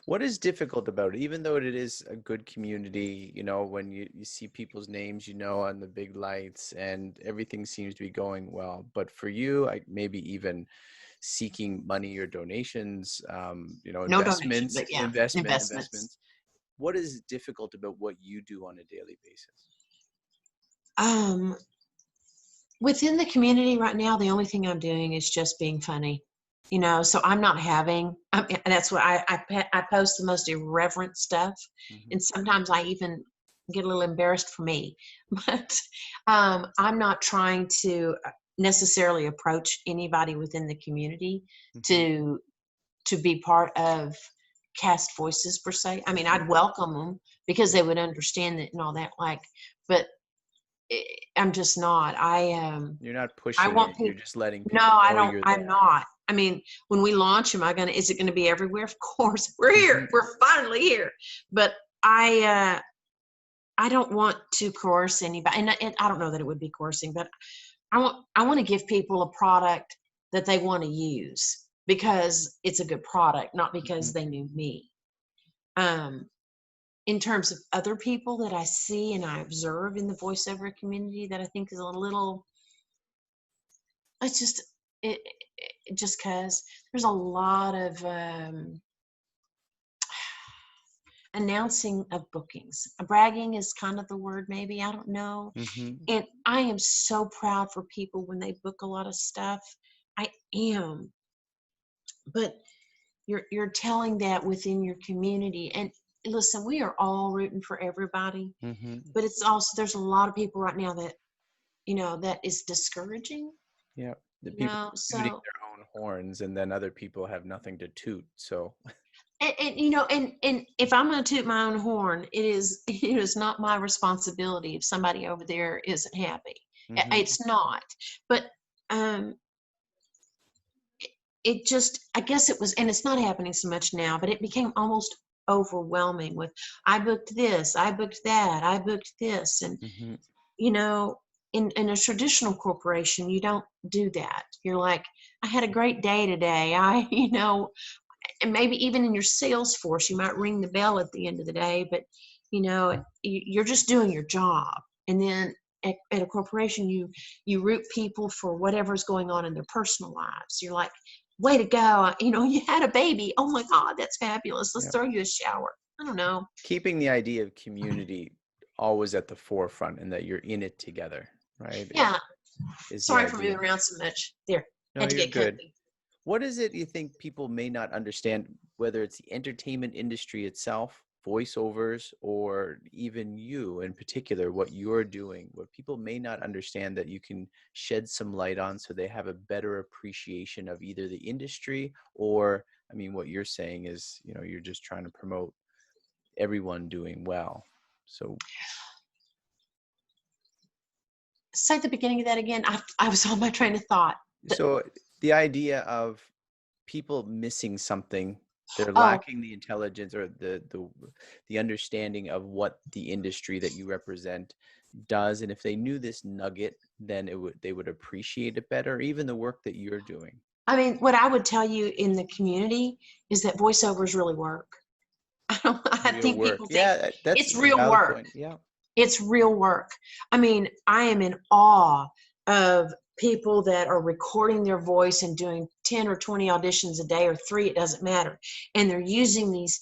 What is difficult about it, even though it is a good community, when you see people's names, on the big lights and everything seems to be going well. But for you, maybe even seeking money or donations, No donation, but yeah, investments. investments. What is difficult about what you do on a daily basis? Within the community right now, the only thing I'm doing is just being funny, so I'm not and that's what I post the most irreverent stuff. Hmm. And sometimes I even get a little embarrassed for me, but I'm not trying to necessarily approach anybody within the community Hmm. to be part of Cast Voices per se. I mean, Hmm. I'd welcome them because Yeah. they would understand it and all that, but I'm just not. You're not I pushing want it. You're people. just letting No, people I know don't. you're I'm there. not. I mean, when we launch, is it going to be everywhere? Of course, we're Hmm. here. We're finally here. But I don't want to coerce anybody, and I don't know that it would be coercing, but I want to give people a product that they want to use because it's a good product, not Hmm. because they knew me. Um, in terms of other people that I see and I observe in the voiceover community that I think is a little, it's just just because there's a lot of announcing of bookings. Bragging is kind of the word, maybe, I don't know. Hmm. And I am so proud for people when they book a lot of stuff. I am. But you're telling that within your community. And listen, we are all rooting for everybody, Hmm. but it's also, there's a lot of people right now that that is discouraging. Yeah. The people tooting So their own horns, and then other people have nothing to toot. So. and if I'm going to toot my own horn, it is not my responsibility if somebody over there isn't happy. Hmm. It's not. But um it just, I guess it was, and it's not happening so much now, but it became almost overwhelming with, I booked this, I booked that, I booked this. And Hmm. you know in a traditional corporation, you don't do that. You're like, I had a great day today. And maybe even in your sales force, you might ring the bell at the end of the day, but you're just doing your job. And then at a corporation, you root people for whatever's going on in their personal lives. You're like, way to go, you had a baby, oh my god, that's fabulous, let's Yeah. throw you a shower. I don't know. Keeping the idea of community always at the forefront, and that you're in it together, right? Yeah, Is the sorry for moving idea. around so much there, No, had to you're get good. comfy. What is it you think people may not understand, whether it's the entertainment industry itself, voiceovers, or even you in particular, what you're doing, what people may not understand that you can shed some light on so they have a better appreciation of either the industry or, I mean, what you're saying is, you're just trying to promote everyone doing well. So, Say the beginning of that again. I was on my train of thought. so the idea of people missing something, they're Oh, lacking the intelligence or the understanding of what the industry that you represent does, and if they knew this nugget, then they would appreciate it better, even the work that you're doing. I mean, what I would tell you in the community is that voiceovers really work. I Real think work, people think yeah, that's it's a real valid work. point. Yeah. It's real work. I mean, I am in awe of people that are recording their voice and doing 10 or 20 auditions a day or 3, it doesn't matter. And they're using these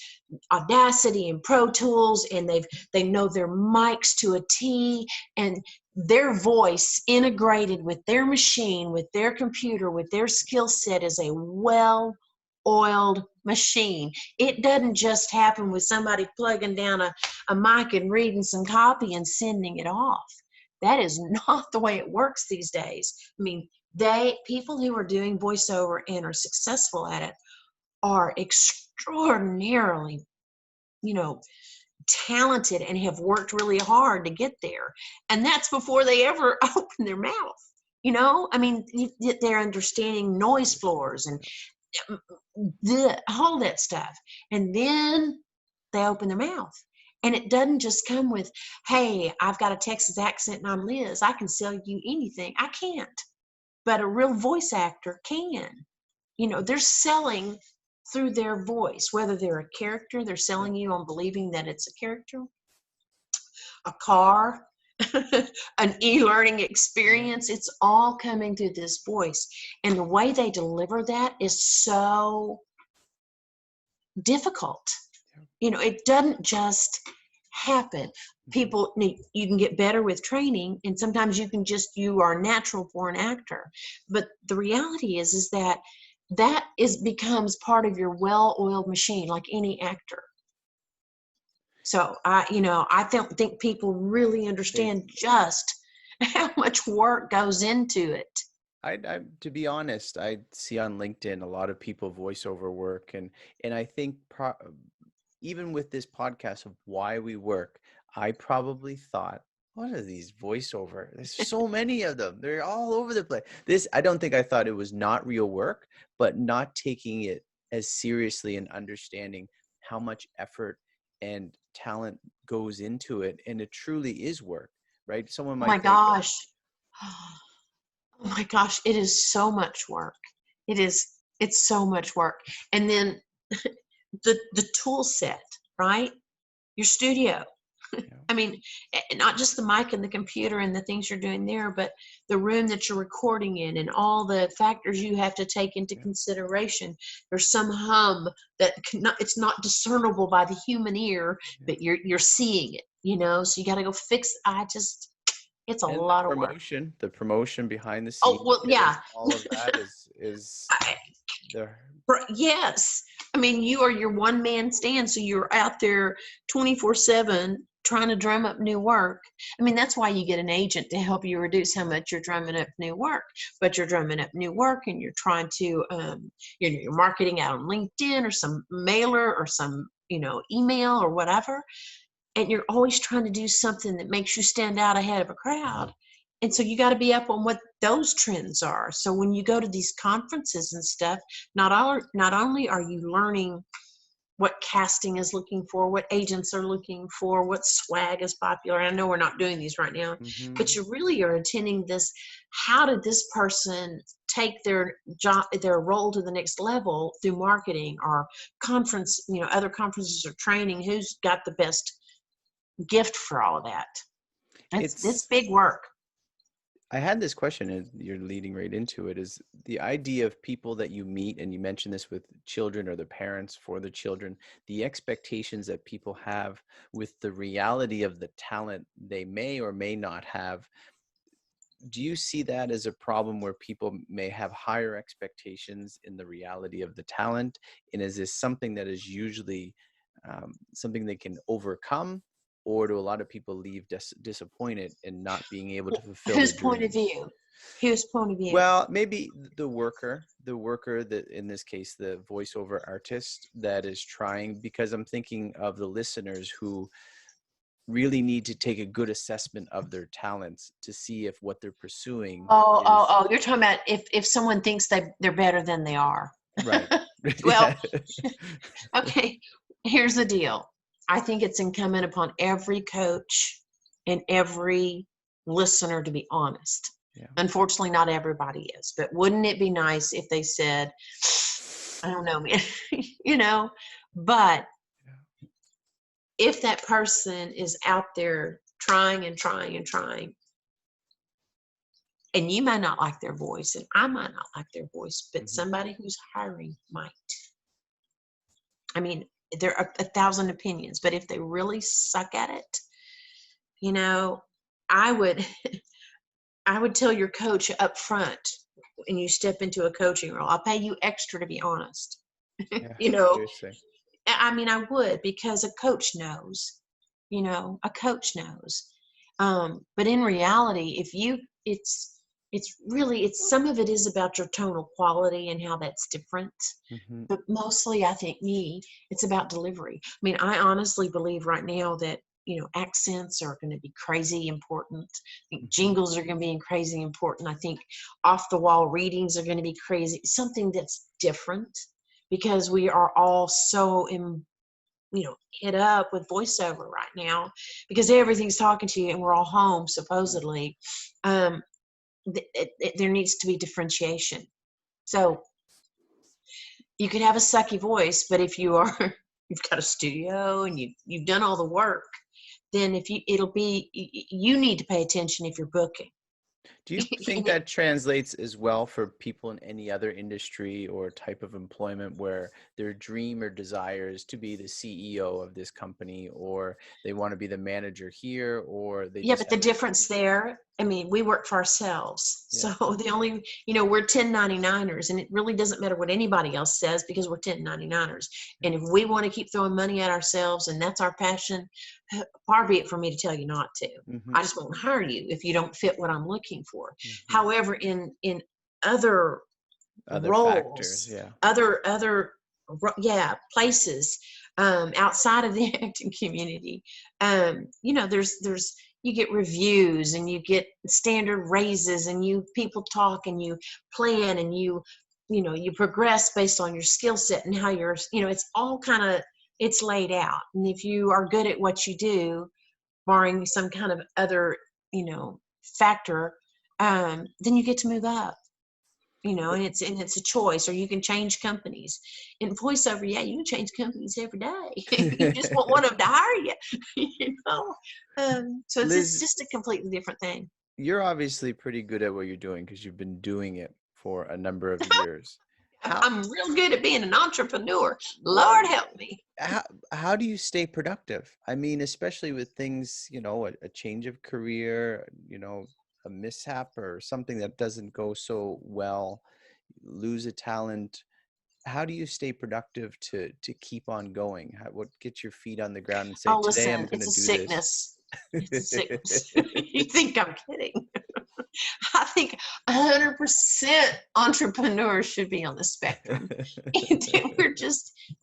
Audacity and Pro Tools, and they know their mics to a T, and their voice integrated with their machine, with their computer, with their skill set is a well oiled machine. It doesn't just happen with somebody plugging down a mic and reading some copy and sending it off. That is not the way it works these days. I mean, people who are doing voiceover and are successful at it are extraordinarily, you know, talented and have worked really hard to get there. And that's before they ever open their mouth. I mean, they're understanding noise floors and all that stuff. And then they open their mouth. And it doesn't just come with, hey, I've got a Texas accent and I'm Liz. I can sell you anything. I can't. But a real voice actor can. They're selling through their voice, whether they're a character, they're Yeah. selling you on believing that it's a character, a car, an e-learning Yeah. experience. It's all coming through this voice. And the way they deliver that is so difficult. Yeah. It doesn't just happen. Mhm. people need, you can get better with training, and sometimes you are a natural born actor. But the reality is that becomes part of your well-oiled machine, like any actor. So I don't think people really They, understand just how much work goes into it. to be honest, I see on LinkedIn a lot of people voiceover work, and I think even with this podcast of Why We Work, I probably thought, what are these voiceover? There's so many of them. They're all over the place. I don't think I thought it was not real work, but not taking it as seriously and understanding how much effort and talent goes into it. And it truly is work, right? Someone Oh my might think, gosh. Oh my gosh, it is so much work. It's so much work. And then the tool set, right? Your studio. yeah, I mean, not just the mic and the computer and the things you're doing there, but the room that you're recording in and all the factors you have to take into yeah. consideration. There's some hum that it's not discernible by the human ear, Yeah. but you're seeing it, so you got to go fix. It's a And lot of work. the promotion behind the Oh, scenes, well, yeah. all of that is I, the yes. I mean, you are your one man stand, so you're out there 24/7 trying to drum up new work. I mean, that's why you get an agent to help you reduce how much you're drumming up new work. But you're drumming up new work, and you're trying to, you're marketing out on LinkedIn or some mailer or some, email or whatever. And you're always trying to do something that makes you stand out ahead of a crowd. And so you got to be up on what those trends are. So when you go to these conferences and stuff, not only are you learning what casting is looking for, what agents are looking for, what swag is popular. I know we're not doing these right now, but Mhm. you really are attending this. How did this person take their job, their role to the next level through marketing or conference, other conferences or training? Who's got the best gift for all of that? It's It's big work. I had this question, and you're leading right into it, is the idea of people that you meet, and you mentioned this with children or the parents for the children, the expectations that people have with the reality of the talent they may or may not have. Do you see that as a problem where people may have higher expectations in the reality of the talent? And is this something that is usually something they can overcome? Or do a lot of people leave disappointed in not being able to fulfill their Whose point of dreams? view? Whose point of view? Well, maybe the worker that in this case, the voiceover artist that is trying, because I'm thinking of the listeners who really need to take a good assessment of their talents to see if what they're pursuing is You're talking about if someone thinks they're better than they are. right. Well, Yeah. okay, here's the deal. I think it's incumbent upon every coach and every listener to be honest. Yeah. Unfortunately, not everybody is, but wouldn't it be nice if they said, I don't know, man, but if that person is out there trying and trying and trying, and you might not like their voice, and I might not like their voice, but Mhm. somebody who's hiring might. I mean, there are 1,000 opinions, but if they really suck at it, you know, I would I would tell your coach up front when you step into a coaching role, I'll pay you extra to be honest. Yeah, you know, seriously. I mean, I would, because a coach knows, a coach knows. But in reality, it's some of it is about your tonal quality and how that's different. Mhm. But mostly, I think it's about delivery. I mean, I honestly believe right now that, accents are going to be crazy important. I think Mhm. jingles are going to be crazy important. I think off the wall readings are going to be crazy. Something that's different, because we are all so hit up with voiceover right now, because everything's talking to you and we're all home supposedly. Um, there needs to be differentiation. So you could have a sucky voice, but if you've got a studio and you've done all the work, then you need to pay attention if you're booking. Do you think that translates as well for people in any other industry or type of employment where their dream or desire is to be the CEO of this company, or they want to be the manager here, or they Yeah, just but the have difference there, I mean, we work for ourselves. yeah. So the only, we're 1099ers, and it really doesn't matter what anybody else says because we're 1099ers. And if we want to keep throwing money at ourselves and that's our passion, far be it for me to tell you not to. Mm-hmm. I just won't hire you if you don't fit what I'm looking for. Mm-hmm. However, in other Other factors, roles, yeah. other places outside of the acting community, there's you get reviews and you get standard raises and people talk and you plan and you progress based on your skill set and how you're, it's all it's laid out. And if you are good at what you do, barring some kind of other factor, then you get to move up. And it's a choice, or you can change companies. In voiceover, yeah, you can change companies every day. You just want one of them to hire you, so it's Liz, just a completely different thing. you're obviously pretty good at what you're doing because you've been doing it for a number of years. I'm real good at being an entrepreneur. Lord help me. How do you stay productive? I mean, especially with things, a change of career, a mishap or something that doesn't go so well, lose a talent. How do you stay productive to keep on going? What gets your feet on the ground and say, Oh, today I'm listen, going it's to a do this? sickness. It's a sickness. You think I'm kidding? I think 100% entrepreneurs should be on the spectrum.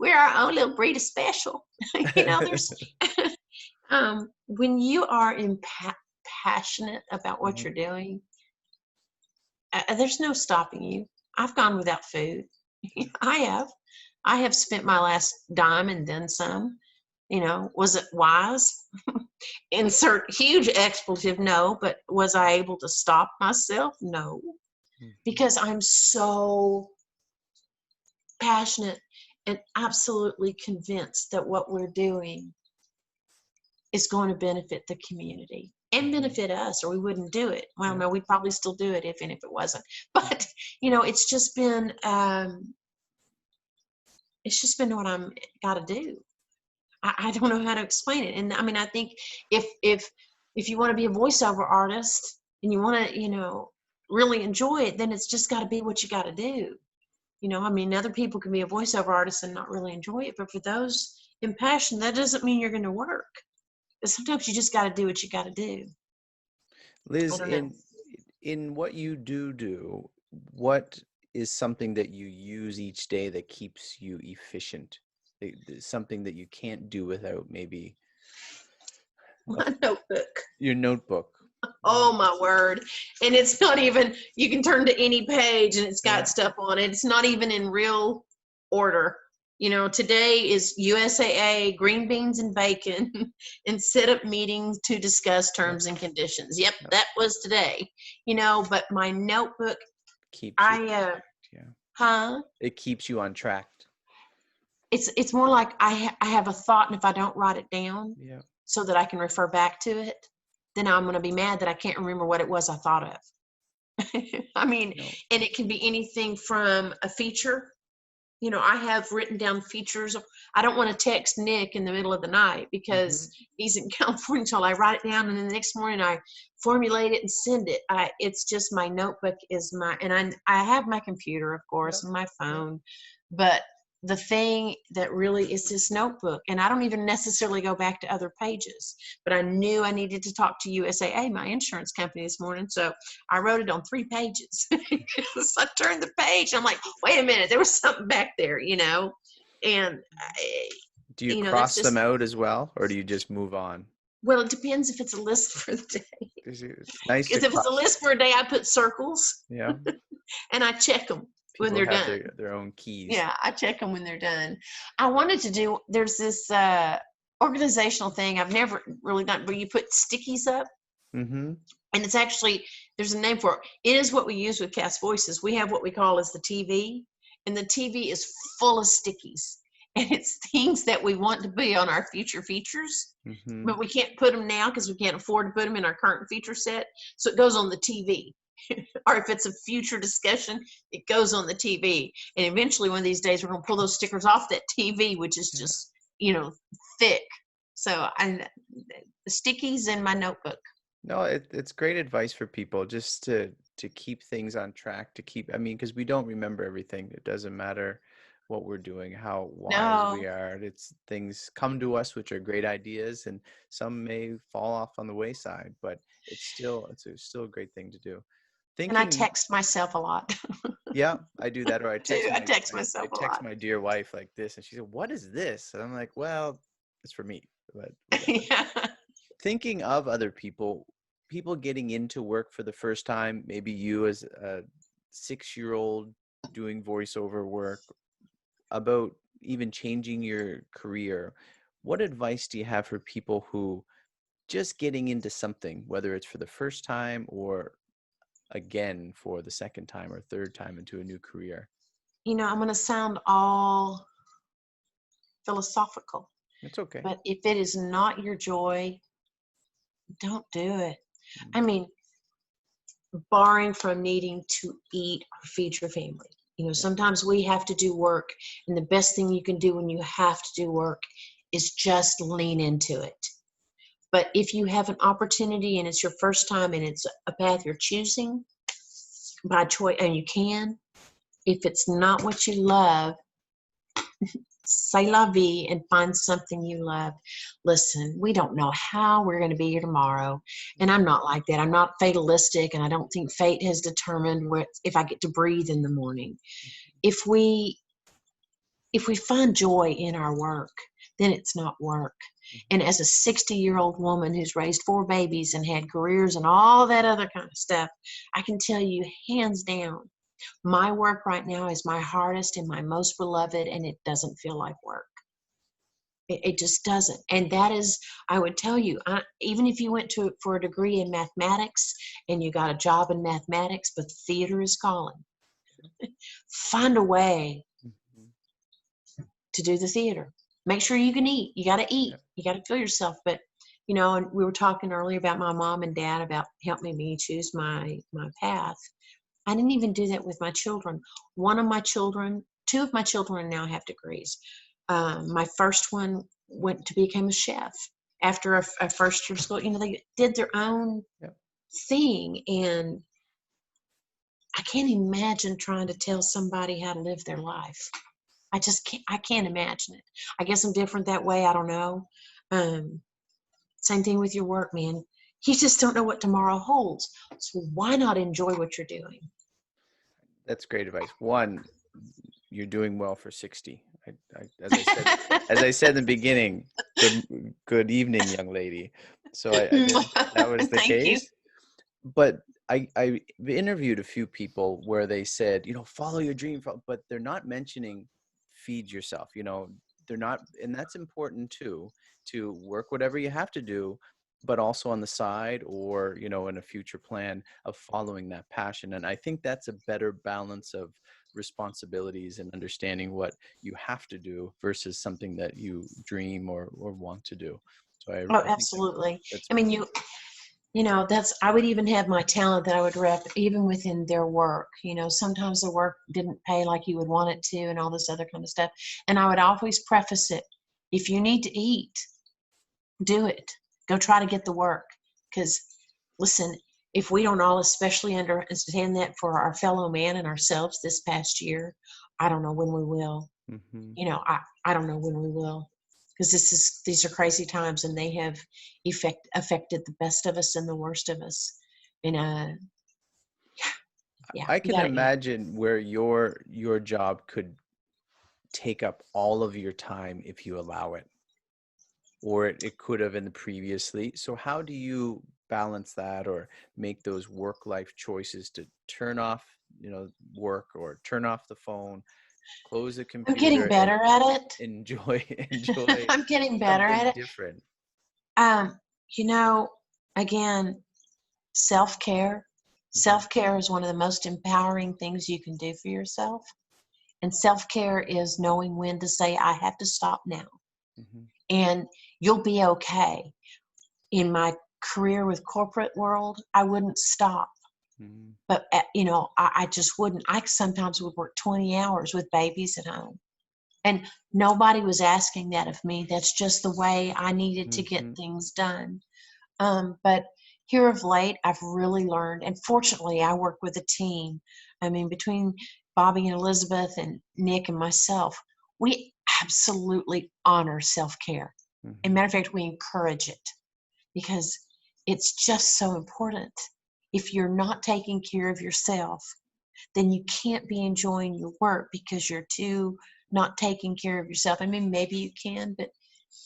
We're our own little breed of special. There's when you are passionate about what Mhm. you're doing, there's no stopping you. I've gone without food. I have spent my last dime and then some. Was it wise? Insert huge expletive, no. But was I able to stop myself? No, Mhm. because I'm so passionate and absolutely convinced that what we're doing is going to benefit the community and benefit us, or we wouldn't do it. Well, no, we'd probably still do it if it wasn't. But it's just been what I'm got to do. I don't know how to explain it. And I mean, I think if you want to be a voiceover artist and you want to really enjoy it, then it's just got to be what you got to do. I mean, other people can be a voiceover artist and not really enjoy it, but for those impassioned, that doesn't mean you're going to work. Sometimes you just got to do what you got to do. I Liz, don't know. in what you do, what is something that you use each day that keeps you efficient? Something that you can't do without maybe My notebook. your notebook. Oh my word. And it's not even, you can turn to any page and it's got Yeah. stuff on it. It's not even in real order. Today is USAA, green beans and bacon, and set up meetings to discuss terms and conditions. Yep, that was today. But my notebook, Keeps you it keeps you on track. It's more like I have a thought, and if I don't write it down so that I can refer back to it, then I'm going to be mad that I can't remember what it was I thought of. I mean, and it can be anything from a feature. I have written down features. I don't want to text Nick in the middle of the night because he's in California until I write it down, and then the next morning I formulate it and send it. It's just my notebook is and I have my computer, of course, and my phone, but the thing that really is this notebook, and I don't even necessarily go back to other pages, but I knew I needed to talk to USAA, my insurance company, this morning, so I wrote it on 3 pages. So I turned the page, and I'm like, wait a minute, there was something back there, and do you cross them out as well, or do you just move on? Well, it depends if it's a list for the day. It's nice because if it's a list for a day, I put circles. Yeah. And I check them when they're done. Their own keys. Yeah, I check them when they're done. I wanted to do, there's this organizational thing I've never really done, where you put stickies up. And it's actually, there's a name for it. It is what we use with Cast Voices. We have what we call as the TV, and the TV is full of stickies. and it's things that we want to be on our future features, Mm-hmm. but we can't put them now because we can't afford to put them in our current feature set. So it goes on the TV. Or if it's a future discussion, it goes on the TV. And eventually one of these days we're going to pull those stickers off that TV, which is Yeah. just, thick. So the stickies in my notebook. No, it's great advice for people just to keep things on track, to keep, I mean, because we don't remember everything. It doesn't matter what we're doing, how wise we No. are. It's things come to us, which are great ideas, and some may fall off on the wayside, but it's still a great thing to do. And I Thinking, text myself a lot. yeah, I do that, or I Too. text I my text I myself a text lot. my dear wife like this, and she said, "What is this?" And I'm like, "Well, it's for me, but whatever." Yeah. Thinking of other people, people getting into work for the first time, maybe you as a 6-year-old doing voiceover work, about even changing your career, what advice do you have for people who just getting into something, whether it's for the first time or again for the second time or third time into a new career? I'm going to sound all philosophical, It's okay. but if it is not your joy, don't do it. I Mm. mean, barring from needing to eat or feed your family. Yeah. Sometimes we have to do work, and the best thing you can do when you have to do work is just lean into it. But if you have an opportunity and it's your first time and it's a path you're choosing by choice, and you can, if it's not what you love, say la vie and find something you love. Listen, we don't know how we're going to be here tomorrow. And I'm not like that. I'm not fatalistic, and I don't think fate has determined if I get to breathe in the morning. If we find joy in our work, then it's not work. And as a 60-year-old woman who's raised 4 babies and had careers and all that other kind of stuff, I can tell you hands down, my work right now is my hardest and my most beloved, and it doesn't feel like work. It just doesn't. And that is, I would tell you, even if you went for a degree in mathematics and you got a job in mathematics, but theater is calling, find a way Mhm. to do the theater. Make sure you can eat. You got to eat. Yeah. You got to fill yourself. But, and we were talking earlier about my mom and dad about helping me choose my path. I didn't even do that with my children. Two of my children now have degrees. My first one went to become a chef after a first year school. They did their own Yeah. thing, and I can't imagine trying to tell somebody how to live their life. I can't imagine it. I guess I'm different that way. I don't know. Same thing with your work, man. You just don't know what tomorrow holds. So why not enjoy what you're doing? That's great advice. One, you're doing well for 60. As I said in the beginning, good evening, young lady. So I didn't, that was the Thank you. case. But I interviewed a few people where they said, follow your dream, but they're not mentioning feed yourself, they're not, and that's important too, to work whatever you have to do, but also on the side or, in a future plan of following that passion. And I think that's a better balance of responsibilities and understanding what you have to do versus something that you dream or want to do. So Oh, I think absolutely. that's I mean, I would even have my talent that I would rep even within their work. Sometimes the work didn't pay like you would want it to and all this other kind of stuff. And I would always preface it, if you need to eat, do it. Go try to get the work. Because listen, if we don't all especially understand that for our fellow man and ourselves this past year, I don't know when we will. hmm I don't know when we will, because these are crazy times, and they have affected the best of us and the worst of us. And yeah, I we can got to eat. imagine where your job could take up all of your time if you allow it, or it could have in the previously. So how do you balance that or make those work life choices to turn off, work, or turn off the phone, close the I'm getting computer, and better at it. enjoy enjoy I'm getting better at something it. different? Um, you know, again, self-care. Hmm. Self-care is one of the most empowering things you can do for yourself. And self-care is knowing when to say, I have to stop now. Mm-hmm. And you'll be okay. In my career with corporate world, I wouldn't stop. Mm-hmm. But, I just wouldn't. I sometimes would work 20 hours with babies at home. And nobody was asking that of me. That's just the way I needed to get Mm-hmm. things done. But here of late, I've really learned, and fortunately, I work with a team. I mean, between Bobby and Elizabeth and Nick and myself, we absolutely honor self-care. As a Mm-hmm. matter of fact, we encourage it because it's just so important. If you're not taking care of yourself, then you can't be enjoying your work because you're too not taking care of yourself. I mean, maybe you can, but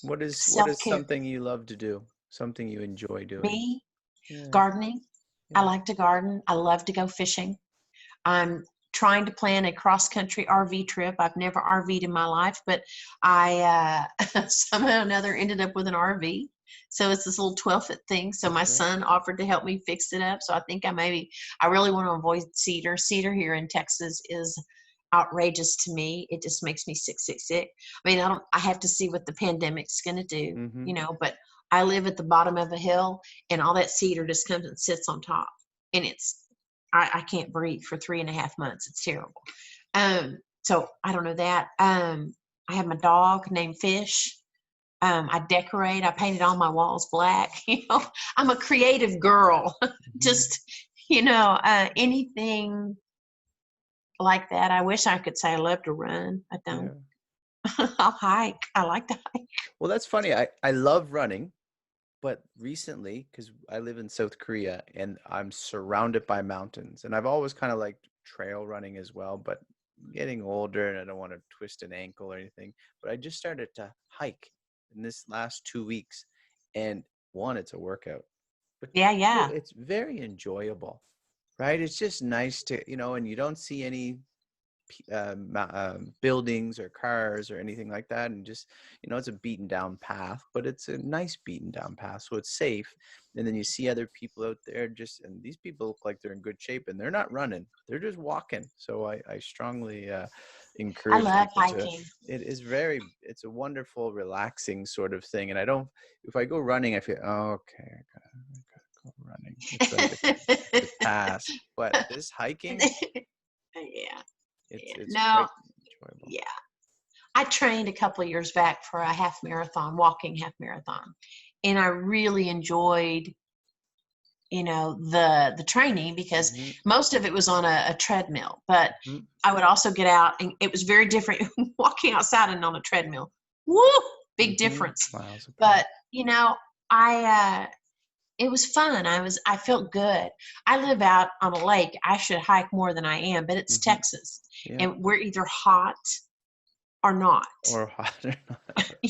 What is self-care, something you love to do? Something you enjoy doing? me, Yeah. gardening. I Yeah. like to garden. I love to go fishing. I'm trying to plan a cross-country RV trip. I've never RV'd in my life, but I somehow or another ended up with an RV. So it's this little 12-foot thing. So my Okay. son offered to help me fix it up. So I think I really want to avoid cedar. Cedar here in Texas is outrageous to me. It just makes me sick, sick, sick. I mean, I have to see what the pandemic's going to do, Mm-hmm. but I live at the bottom of a hill and all that cedar just comes and sits on top. And I can't breathe for 3.5 months. It's terrible. So I don't know that. I have my dog named Fish. I decorate. I painted all my walls black. I'm a creative girl. Mm-hmm. Just, anything like that. I wish I could say I love to run. I don't. Yeah. I'll hike. I like to hike. Well, that's funny. I love running, but recently, because I live in South Korea and I'm surrounded by mountains, and I've always kind of liked trail running as well, but I'm getting older and I don't want to twist an ankle or anything. But I just started to hike in this last 2 weeks, and one, it's a workout, but Yeah, two, yeah. it's very enjoyable, right? It's just nice to, and you don't see any buildings or cars or anything like that, and just it's a beaten down path, but it's a nice beaten down path, so it's safe. And then you see other people out there, and these people look like they're in good shape, and they're not running, they're just walking. So I strongly I encourage love people to. hiking. It's a wonderful, relaxing sort of thing, and I don't, if I go running, I feel, oh, okay, I gotta go running. It's like it's a task, but this hiking, Yeah. it's No, quite enjoyable. yeah. I trained a couple of years back for a half marathon, walking half marathon, and I really enjoyed, the training because Mm-hmm. most of it was on a treadmill. But Mm-hmm. I would also get out, and it was very different walking outside and on a treadmill. Woo, big Mm-hmm. difference. Miles apart. But I it was fun. I felt good. I live out on a lake. I should hike more than I am, but it's Mm-hmm. Texas, Yeah. and we're either hot or not. Or hotter.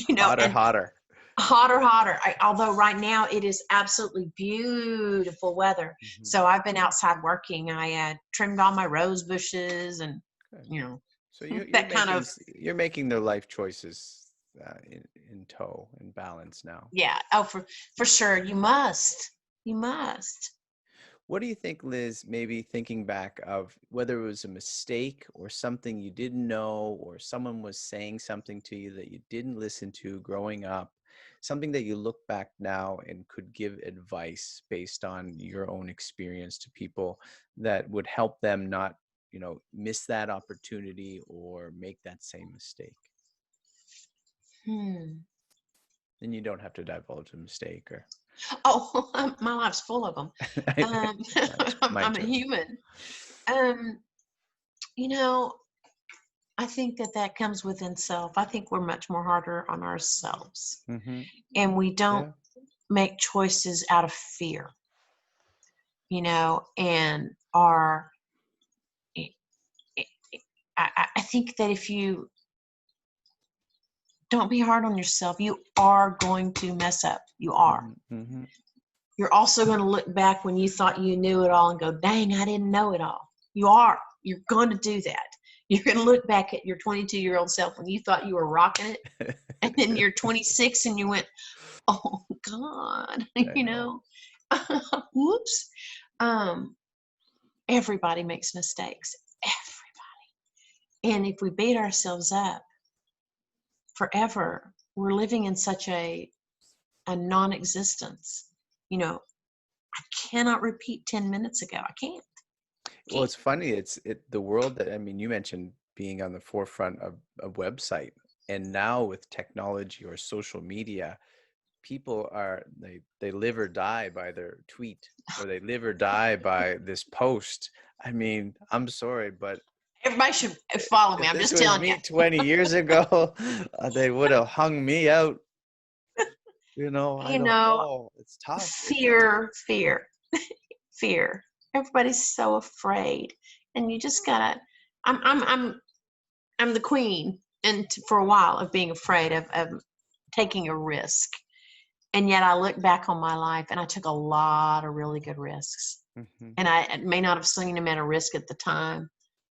And Hotter. hotter. Although right now it is absolutely beautiful weather. Mm-hmm. So I've been outside working. I trimmed all my rose bushes and Good. you know So you're that kind of making the life choices in tow and balance now. yeah. Oh, for sure. You must. You must. What do you think, Liz, maybe thinking back of whether it was a mistake or something you didn't know, or someone was saying something to you that you didn't listen to growing up, something that you look back now and could give advice based on your own experience to people that would help them not, miss that opportunity or make that same mistake? Hmm. And you don't have to divulge a mistake or Oh, my life's full of them. Um, mine I'm a too. human. Um, you know, I think that comes within self. I think we're much more harder on ourselves, Mm-hmm. and we don't Yeah. make choices out of fear. And are. I think that if you don't be hard on yourself, you are going to mess up. You are. Mm-hmm. Mm-hmm. You're also going to look back when you thought you knew it all and go, dang, I didn't know it all. You are. You're going to do that. You're going to look back at your 22-year-old self when you thought you were rocking it. And then you're 26 and you went, oh, God, I know. whoops. Everybody makes mistakes. Everybody. And if we beat ourselves up forever, we're living in such a non-existence. You know, I cannot repeat 10 minutes ago. I can't. Well, it's funny. The world that, I mean, you mentioned being on the forefront of a website, and now with technology or social media, people they live or die by their tweet, or they live or die by this post. I mean, I'm sorry, but Everybody should follow me. if I'm this just was telling you. me 20 years ago, they would have hung me out. I You don't know, know. It's tough. fear. Fear. Everybody's so afraid, and you just gotta. I'm the queen, and for a while of being afraid of taking a risk, and yet I look back on my life, and I took a lot of really good risks, Hmm. and I may not have seen them at a risk at the time,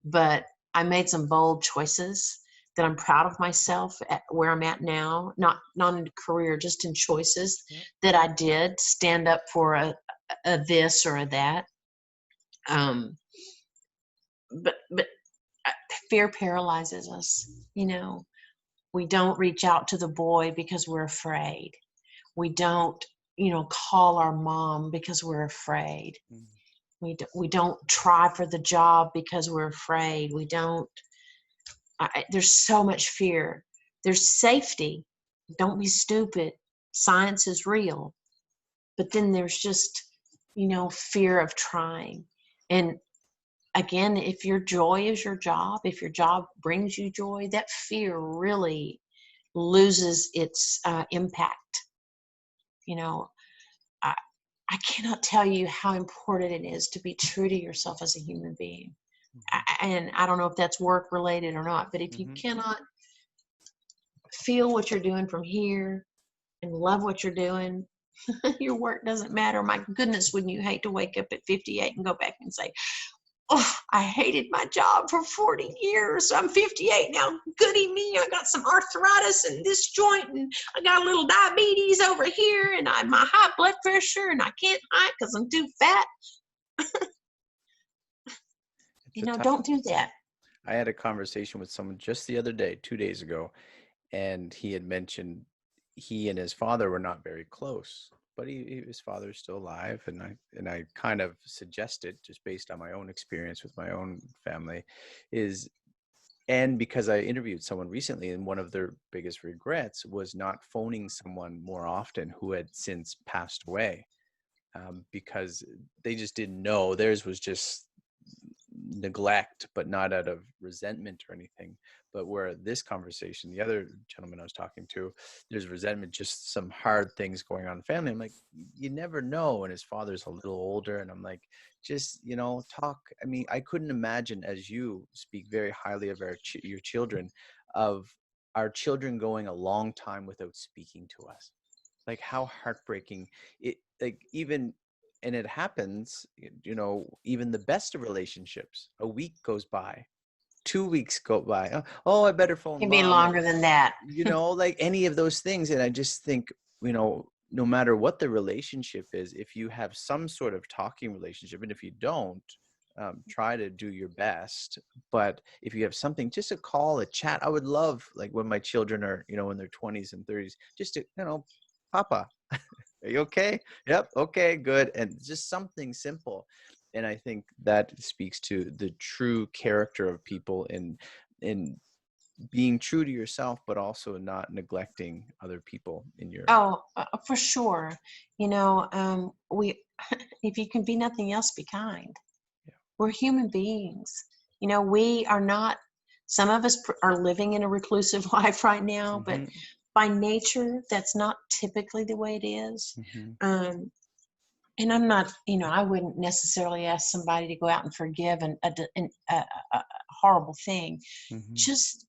but I made some bold choices that I'm proud of myself at where I'm at now. Not in a career, just in choices Yeah. that I did stand up for a this or a that. Um, but fear paralyzes us. We don't reach out to the boy because we're afraid. We don't, call our mom because we're afraid. Mm. We don't try for the job because we're afraid. We don't. There's so much fear. There's safety. Don't be stupid. Science is real. But then there's just, fear of trying. And again, if your joy is your job, if your job brings you joy, that fear really loses its impact. You know, I, I cannot tell you how important it is to be true to yourself as a human being. And I don't know if that's work related or not, but if you Hmm. cannot feel what you're doing from here and love what you're doing, your work doesn't matter. My goodness, wouldn't you hate to wake up at 58 and go back and say, oh, I hated my job for 40 years. I'm 58 now. Goody me. I got some arthritis in this joint, and I got a little diabetes over here, and my high blood pressure, and I can't hike because I'm too fat. It's a tough. Don't do that. I had a conversation with someone just the other day, 2 days ago, and he had mentioned he and his father were not very close, but his father's still alive. And I kind of suggested, just based on my own experience with my own family, is and because I interviewed someone recently, and one of their biggest regrets was not phoning someone more often who had since passed away, because they just didn't know. Theirs was just neglect, but not out of resentment or anything. But where this conversation, the other gentleman I was talking to, there's resentment, just some hard things going on in the family. I'm like, you never know. And his father's a little older, and I'm like, just talk. I mean, I couldn't imagine, as you speak very highly of your children, of our children going a long time without speaking to us. Like, how heartbreaking it, like, even, and it happens, even the best of relationships, a week goes by, 2 weeks go by. Oh, I better It phone can be mom. longer than that. Like any of those things. And I just think, no matter what the relationship is, if you have some sort of talking relationship, and if you don't, try to do your best. But if you have something, just a call, a chat. I would love, like, when my children are, in their 20s and 30s, just to, Papa, are you okay? Yep. Okay, good. And just something simple. And I think that speaks to the true character of people in being true to yourself, but also not neglecting other people in your. Oh, for sure. We, if you can be nothing else, be kind. Yeah. We're human beings. We are not, some of us are living in a reclusive life right now, but Hmm. by nature, that's not typically the way it is. Hmm. Um, and I'm not, I wouldn't necessarily ask somebody to go out and forgive a horrible thing. Hmm. Just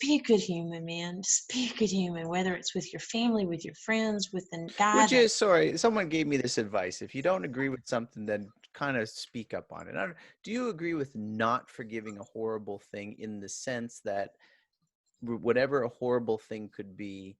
be a good human, man. Just be a good human, whether it's with your family, with your friends, with the guy Would that. you, sorry, someone gave me this advice. If you don't agree with something, then kind of speak up on it. Do you agree with not forgiving a horrible thing, in the sense that whatever a horrible thing could be,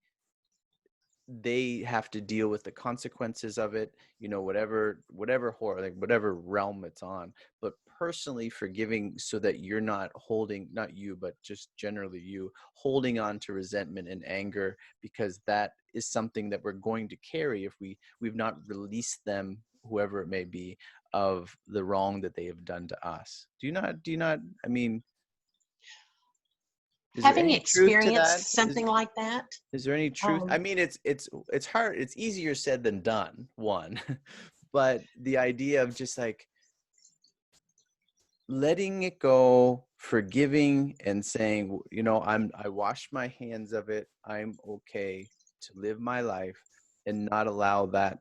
they have to deal with the consequences of it, whatever horror, like whatever realm it's on. But personally forgiving, so that you're not holding, not you, but just generally you holding on to resentment and anger, because that is something that we're going to carry if we've not released them, whoever it may be, of the wrong that they have done to us. Do you not, I mean, is there Having any truth to that? experienced something like that, Is there any truth? I um, mean, it's hard. It's easier said than done, one. But the idea of just like letting it go, forgiving and saying, I washed my hands of it. I'm okay to live my life and not allow that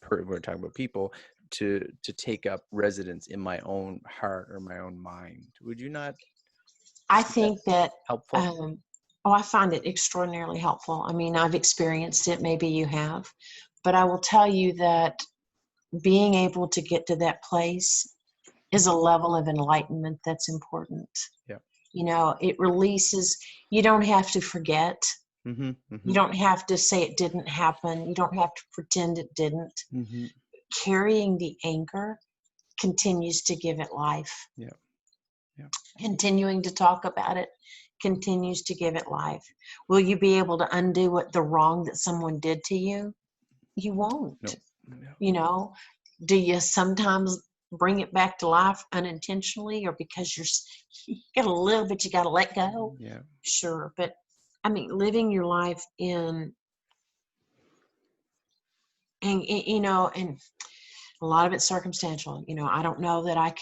we're talking about people to take up residence in my own heart or my own mind. Would you not I see that think that, helpful? um, oh, I find it extraordinarily helpful. I mean, I've experienced it, maybe you have, but I will tell you that being able to get to that place is a level of enlightenment that's important. Yeah. It releases, you don't have to forget. Mm-hmm. You Mm-hmm. don't have to say it didn't happen. You don't have to pretend it didn't. Mm-hmm. Carrying the anger continues to give it life. Yeah. Yeah. Continuing to talk about it continues to give it life. Will you be able to undo the wrong that someone did to you? You won't. No. No. Do you sometimes bring it back to life unintentionally, or because you got a little bit you got to let go? Yeah. Sure, but I mean, living your life and and a lot of it's circumstantial. I don't know that I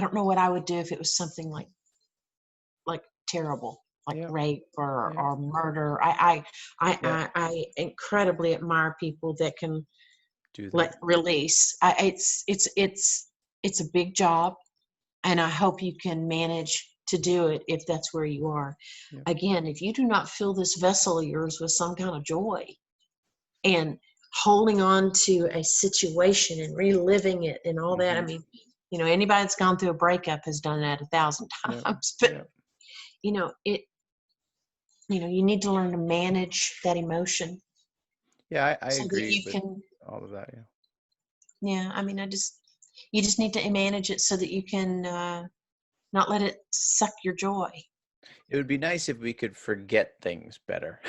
don't know what I would do if it was something like terrible, like Yeah. rape Yeah. or murder. I Yeah. I incredibly admire people that can Do that. let release. It's a big job, and I hope you can manage to do it if that's where you are. Yeah. Again, if you do not fill this vessel of yours with some kind of joy and holding on to a situation and reliving it and all that, I Mm-hmm. mean, anybody that's gone through a breakup has done that 1,000 Yeah. times, but Yeah. it you need to learn to manage that emotion Yeah. I so that agree you with can. all of that. Yeah. Yeah, I mean, you just need to manage it so that you can not let it suck your joy. It would be nice if we could forget things better.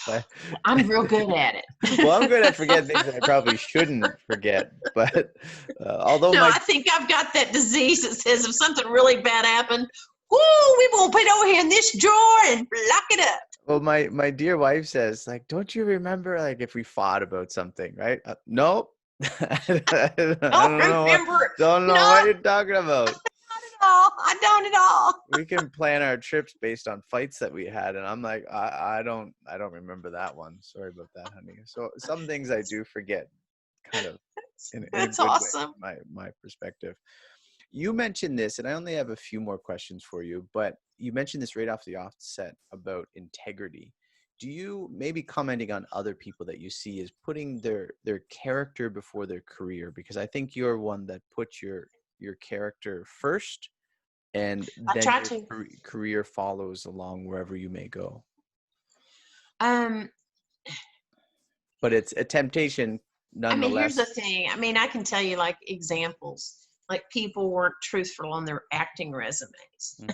But I'm real good at well, I'm good at it. forgetting things that I probably shouldn't forget. But although No, my I think I've got that disease that says if something really bad happened, whoo, we will put it over here in this drawer and lock it up. well, my dear wife says, like, don't you remember, like, if we fought about something, right? Nope. I Don't remember. don't know No, what you're talking about. not at all. I don't at all. We can plan our trips based on fights that we had, and I'm like, I don't remember that one. Sorry about that, honey. So some things I do forget, kind of in a That's good way, awesome. my perspective. You mentioned this, and I only have a few more questions for you, but you mentioned this right off the offset about integrity. Do you, maybe commenting on other people that you see as putting their character before their career? Because I think you're one that puts your character first, and I then try your to. career follows along wherever you may go. Um, But it's a temptation I mean, here's the nonetheless. thing. I mean, I can tell you like examples. Like people weren't truthful on their acting resumes.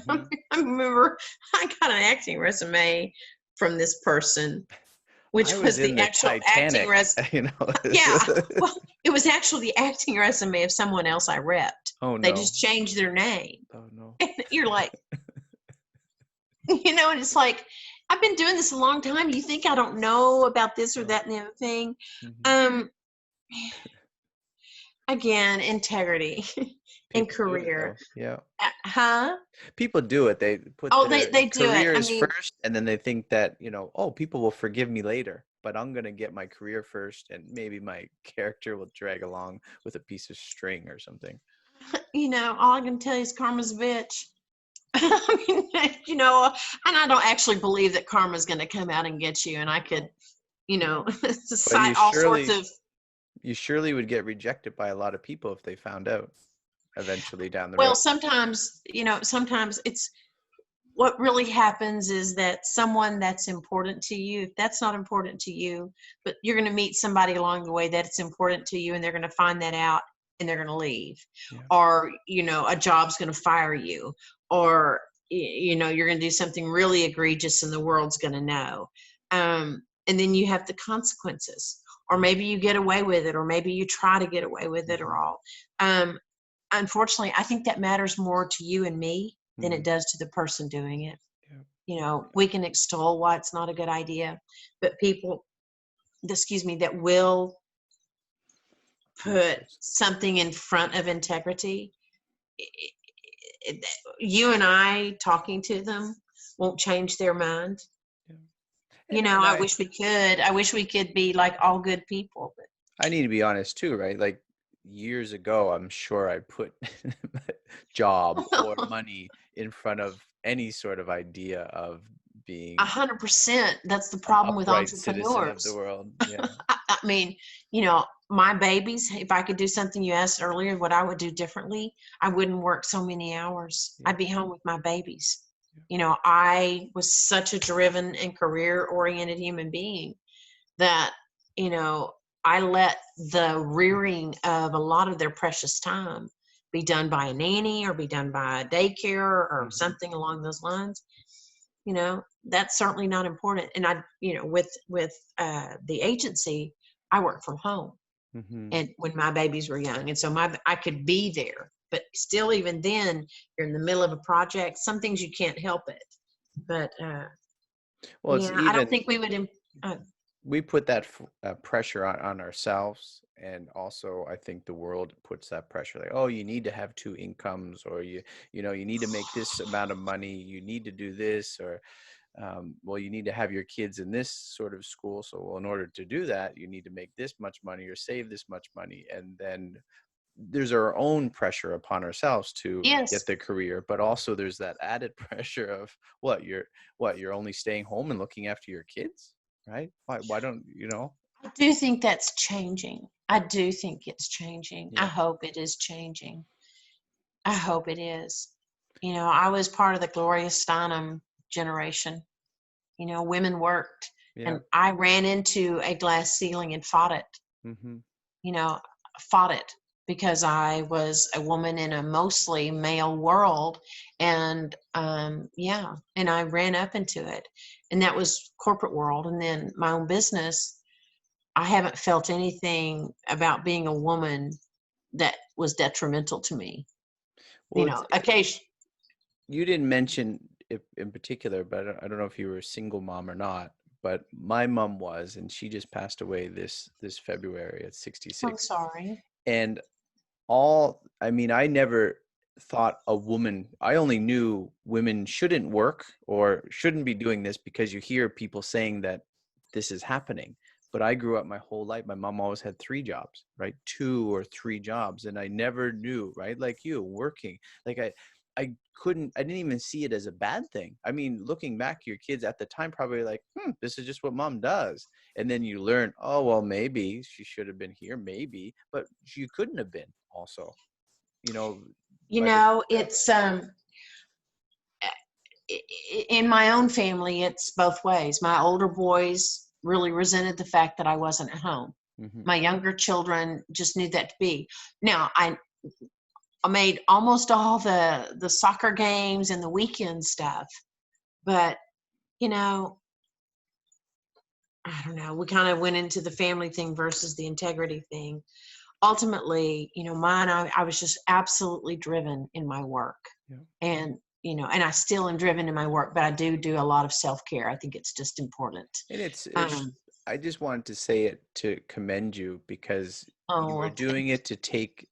Hmm. I remember I got an acting resume from this person, I which was was in the the actual acting Titanic, res. you know. Yeah, well, it was actually the acting resume of someone else I repped. Oh They no. just changed their name. Oh no. And you're like, and it's like, I've been doing this a long time. You think I don't know about this or Oh. that and the other thing? Hmm. Um, Again, integrity and People do it career. though. Yeah. Huh? People do it. They put Oh, their they do it. I careers mean, first, and then they think that, oh, people will forgive me later, but I'm going to get my career first, and maybe my character will drag along with a piece of string or something. all I can tell you is karma's a bitch. I mean, and I don't actually believe that karma's going to come out and get you. And I could, Yeah. But cite all sorts of. you surely would get rejected by a lot of people if they found out eventually down the road. Well, sometimes it's what really happens is that someone that's important to you, if that's not important to you, but you're going to meet somebody along the way that's important to you, and they're going to find that out and they're going to leave, Yeah. or, you know, a job's going to fire you, or, you know, you're going to do something really egregious and the world's going to know. And then you have the consequences, or maybe you get away with it, or maybe you try to get away with it, or all. Unfortunately, I think that matters more to you and me than it does to the person doing it. Yeah. You know, we can extol why it's not a good idea, but people, excuse me, that will put something in front of integrity, you and I talking to them won't change their mind. Yeah. You know, I wish we could. I wish we could be like all good people. But I need to be honest too, right? Like years ago, I'm sure I put job or money in front of any sort of idea of being 100%. That's the an problem with upright citizen of the entrepreneurs. world. Yeah. I mean, you know, my babies, if I could do something you asked earlier, what I would do differently, I wouldn't work so many hours. Yeah. I'd be home with my babies. You know, I was such a driven and career oriented human being that, you know, I let the rearing of a lot of their precious time be done by a nanny or be done by a daycare or something along those lines. You know, that's certainly not important. And I, you know, with the agency, I work from home, and when my babies were young, and so I could be there. But still, even then, you're in the middle of a project. Some things you can't help it. But Well, it's yeah, I don't even think we would. we put that pressure on ourselves, and also I think the world puts that pressure, like, oh, you need to have two incomes, or you know, you need to make this amount of money, you need to do this, or well, you need to have your kids in this sort of school, so well, in order to do that, you need to make this much money or save this much money, and then there's our own pressure upon ourselves to get Yes, the career, but also there's that added pressure of you're only staying home and looking after your kids, right? Why don't you know? I do think that's changing. I do think it's changing. I Yeah. hope it is changing. I hope it is. You know, I was part of the Gloria Steinem generation. You know, women worked, Yeah. and I ran into a glass ceiling and fought it. Mm-hmm. You know, fought it because I was a woman in a mostly male world, and yeah, and I ran up into it, and that was corporate world, and then my own business. I haven't felt anything about being a woman that was detrimental to me. Well, You it's know, occasion. you didn't mention it in particular, but I don't know if you were a single mom or not, but my mom was, and she just passed away this February at I'm 66. sorry. And I mean, I never thought I only knew women shouldn't work or shouldn't be doing this because you hear people saying that this is happening. But I grew up my whole life. My mom always had three jobs, right? Two or three jobs. And I never knew, right? Like you working, like I didn't even see it as a bad thing. I mean, looking back, your kids at the time probably like, this is just what mom does. And then you learn, oh, well, maybe she should have been here, maybe, but she couldn't have been also, you know, You by the, know, it's in my own family, it's both ways. My older boys really resented the fact that I wasn't at home. Mhm. My younger children just knew that to be. Now, I made almost all the soccer games and the weekend stuff, but you know, I don't know. We kind of went into the family thing versus the integrity thing. Ultimately, you know, I was just absolutely driven in my work, Yeah. and you know, and I still am driven in my work, but I do a lot of self-care. I think it's just important. And it's, Um, I just wanted to say it to commend you because you oh, were well, doing it to take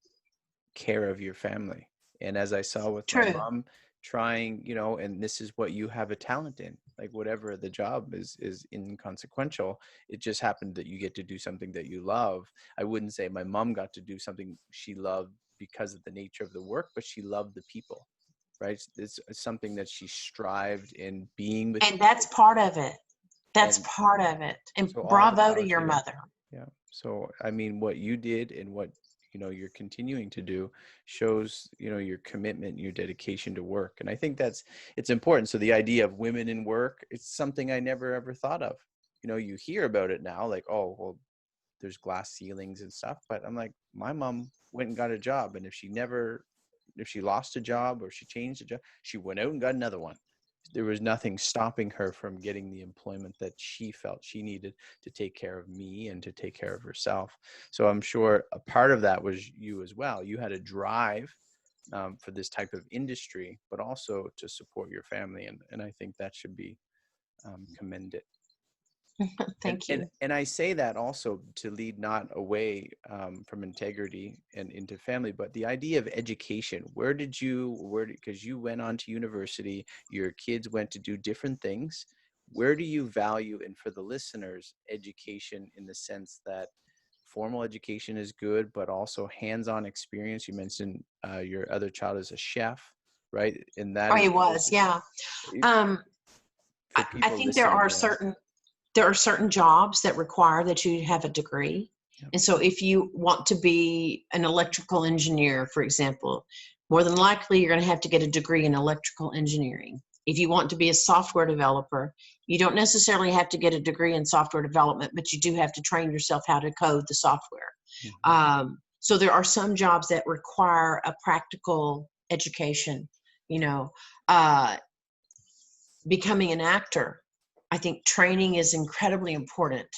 care of your family. And as I saw with my true. mom trying, you know, and this is what you have a talent in, like whatever the job is inconsequential. It just happened that you get to do something that you love. I wouldn't say my mom got to do something she loved because of the nature of the work, but she loved the people, right? It's something that she strived in being with And that's people. part of it. That's And part of it. And so all the bravo to power to your you. mother. Yeah. So I mean, what you did and what you're continuing to do shows, your commitment, your dedication to work. And I think it's important. So the idea of women in work, it's something I never ever thought of. You hear about it now, like, oh, well, there's glass ceilings and stuff. But I'm like, my mom went and got a job. And if she lost a job or she changed a job, she went out and got another one. There was nothing stopping her from getting the employment that she felt she needed to take care of me and to take care of herself. So I'm sure a part of that was you as well. You had a drive for this type of industry, but also to support your family. And I think that should be commended. Thank you. And I say that also to lead not away from integrity and into family, but the idea of education. Because you went on to university, your kids went to do different things. Where do you value, and for the listeners, education in the sense that formal education is good, but also hands-on experience? You mentioned your other child is a chef, right? And that Oh, is he was, yeah. for I people think there are listening. certain jobs that require that you have a degree. Yep. And so if you want to be an electrical engineer, for example, more than likely you're going to have to get a degree in electrical engineering. If you want to be a software developer, you don't necessarily have to get a degree in software development, but you do have to train yourself how to code the software. Mm-hmm. So there are some jobs that require a practical education. Becoming an actor, I think training is incredibly important.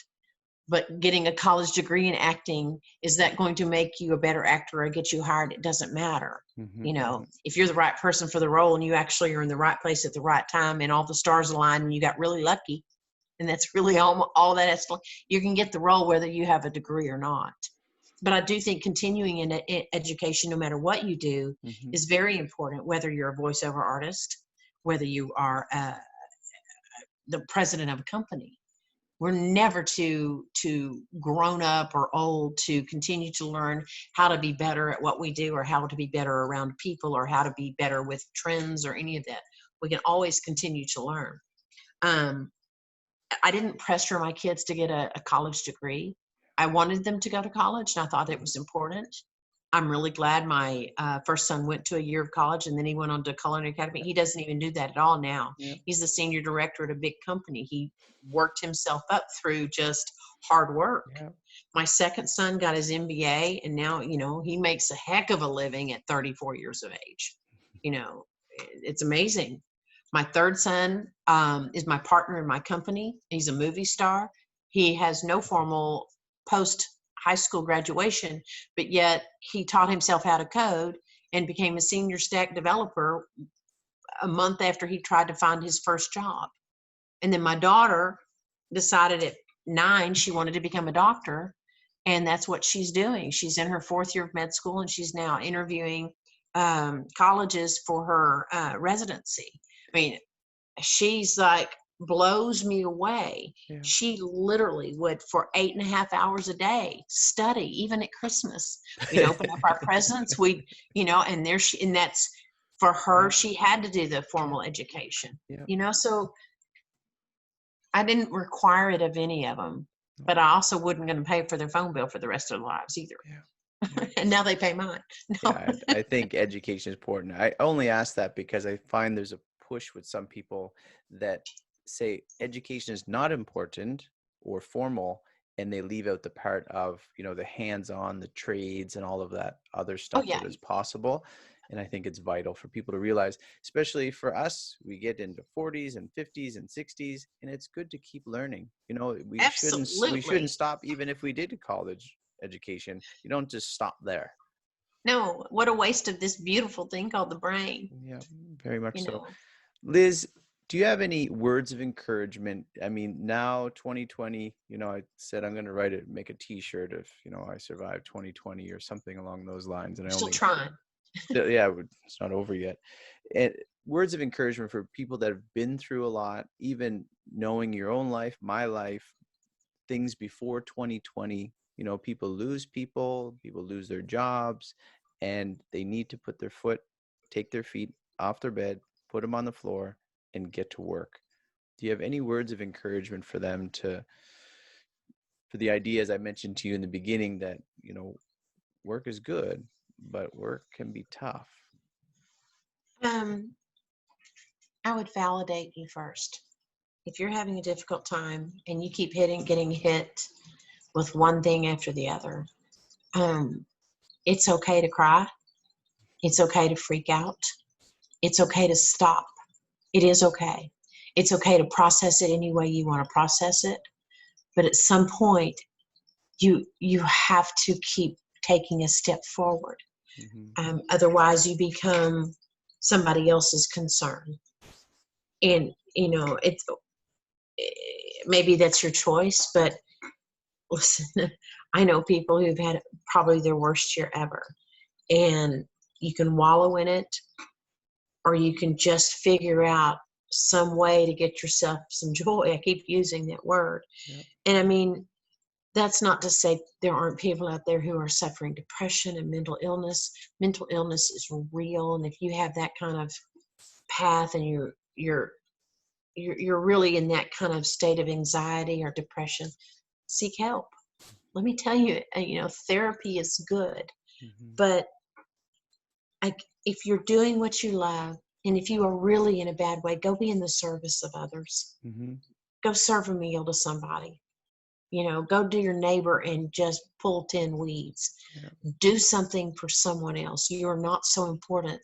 But getting a college degree in acting, is that going to make you a better actor or get you hired? It doesn't matter. Mm-hmm. If you're the right person for the role and you actually are in the right place at the right time and all the stars align and you got really lucky, and that's really all that is, you can get the role whether you have a degree or not. But I do think continuing in education, no matter what you do, Mm-hmm. is very important, whether you're a voiceover artist, whether you are the president of a company. We're never too grown up or old to continue to learn how to be better at what we do, or how to be better around people, or how to be better with trends or any of that. We can always continue to learn. I didn't pressure my kids to get a college degree. I wanted them to go to college, and I thought it was important. I'm really glad my first son went to a year of college, and then he went on to Culinary Academy. He doesn't even do that at all now. Yeah. He's the senior director at a big company. He worked himself up through just hard work. Yeah. My second son got his MBA, and now, he makes a heck of a living at 34 years of age. It's amazing. My third son is my partner in my company. He's a movie star. He has no formal post high school graduation, but yet he taught himself how to code and became a senior stack developer a month after he tried to find his first job. And then my daughter decided at 9 she wanted to become a doctor, and that's what she's doing. She's in her 4th year of med school, and she's now interviewing colleges for her residency. I mean, she's like, blows me away. Yeah. She literally would, for 8.5 hours a day, study, even at Christmas. We'd open up our presents, and and that's for her. She had to do the formal education, so I didn't require it of any of them, but I also wasn't going to pay for their phone bill for the rest of their lives either. Yeah. And now they pay mine. No. Yeah, I think education is important. I only ask that because I find there's a push with some people that say education is not important or formal, and they leave out the part of, the hands-on, the trades, and all of that other stuff that is possible. And I think it's vital for people to realize, especially for us, we get into 40s and 50s and 60s, and it's good to keep learning. We shouldn't stop even if we did a college education. You don't just stop there. No, what a waste of this beautiful thing called the brain. Yeah, very much so. Liz, do you have any words of encouragement? I mean, now 2020, I said I'm going to make a t-shirt if, I survived 2020 or something along those lines. And still trying. Yeah, it's not over yet. And words of encouragement for people that have been through a lot, even knowing your own life, my life, things before 2020. People lose their jobs, and they need to take their feet off their bed, put them on the floor, and get to work. Do you have any words of encouragement for them for the idea, as I mentioned to you in the beginning, that, work is good, but work can be tough. Um, I would validate you first. If you're having a difficult time and you keep getting hit with one thing after the other, it's okay to cry. It's okay to freak out. It's okay to stop. It is okay. It's okay to process it any way you want to process it. But at some point, you have to keep taking a step forward. Otherwise, you become somebody else's concern. And, it's maybe that's your choice, but listen, I know people who've had probably their worst year ever. And you can wallow in it, or you can just figure out some way to get yourself some joy. I keep using that word. Yep. And I mean, that's not to say there aren't people out there who are suffering depression and mental illness. Mental illness is real. And if you have that kind of path and you're really in that kind of state of anxiety or depression, seek help. Let me tell you, therapy is good. But if you're doing what you love, and if you are really in a bad way, go be in the service of others. Go serve a meal to somebody. Go to your neighbor and just pull 10 weeds. Yeah. Do something for someone else. You are not so important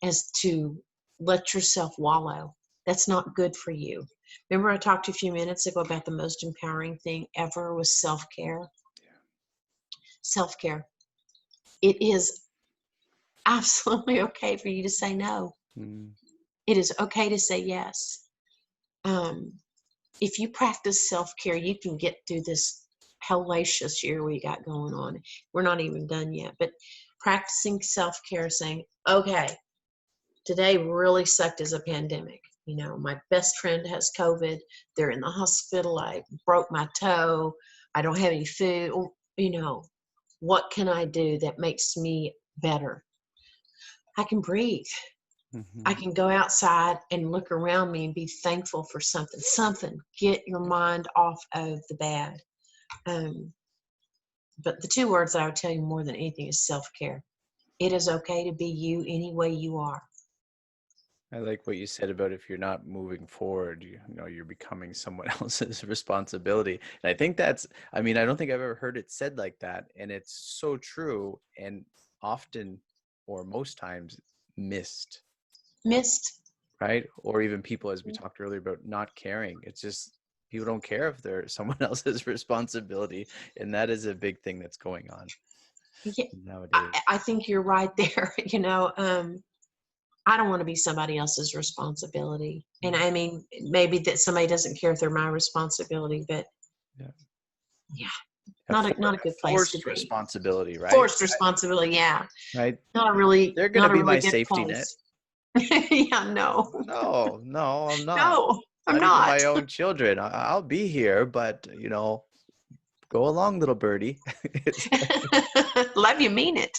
as to let yourself wallow. That's not good for you. Remember I talked to you a few minutes ago about the most empowering thing ever was self-care? Yeah. Self-care. It is absolutely okay for you to say no. It is okay to say yes. If you practice self-care, you can get through this hellacious year we got going on. We're not even done yet, but practicing self-care, saying, okay, today really sucked as a pandemic. My best friend has COVID. They're in the hospital. I broke my toe. I don't have any food. What can I do that makes me better? I can breathe. I can go outside and look around me and be thankful for something. Get your mind off of the bad. But the two words that I would tell you more than anything is self-care. It is okay to be you any way you are. I like what you said about if you're not moving forward, you're becoming someone else's responsibility. And I think I don't think I've ever heard it said like that. And it's so true, and often or most times missed. Right? Or even people, as we talked earlier, about not caring. It's just people don't care if they're someone else's responsibility. And that is a big thing that's going on nowadays. I think you're right there. I don't want to be somebody else's responsibility. And I mean, maybe that somebody doesn't care if they're my responsibility, but yeah. Not a good place to be. Forced responsibility, right? Forced responsibility, yeah. Right. They're going to be my safety net. Yeah, no. No, I'm not. No, I'm Not not. even my own children. I'll be here, but go along, little birdie. Love you, mean it.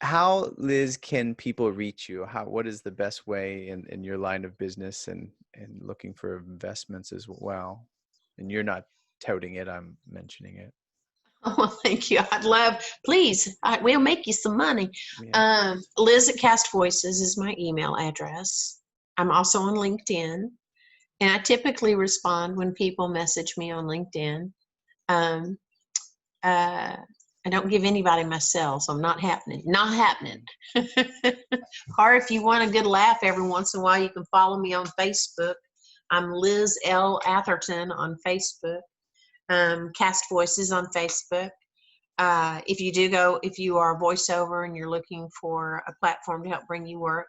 How, Liz, can people reach you? What is the best way in your line of business and looking for investments as well? And you're not touting it, I'm mentioning it. Oh, well, thank you. Please, we'll make you some money. Yeah. Liz at Cast Voices is my email address. I'm also on LinkedIn, and I typically respond when people message me on LinkedIn. I don't give anybody my cell, so I'm not happening. Or if you want a good laugh every once in a while, you can follow me on Facebook. I'm Liz L. Atherton on Facebook. Cast Voices on Facebook. If you are a voiceover and you're looking for a platform to help bring you work,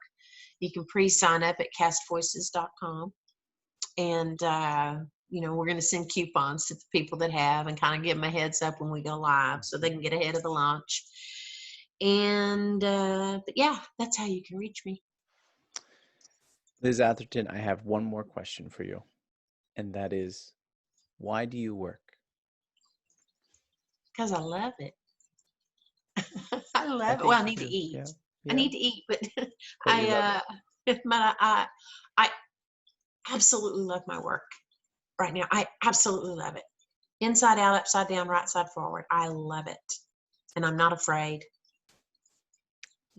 you can pre-sign up at castvoices.com. And, we're going to send coupons to the people that have and kind of give them a heads up when we go live so they can get ahead of the launch. And, but yeah, that's how you can reach me. Liz Atherton, I have one more question for you. And that is, why do you work? Because I love it. I love it. Well, I need to eat. Yeah. I need to eat, but I absolutely love my work right now. I absolutely love it. Inside out, upside down, right side forward. I love it. and I'm not afraid.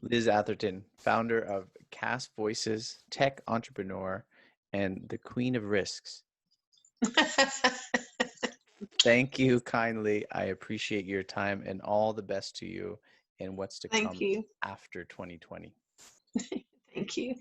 Liz Atherton, founder of Cast Voices, tech entrepreneur, and the queen of risks. Thank you kindly. I appreciate your time and all the best to you in what's to Thank come you. after 2020. Thank you.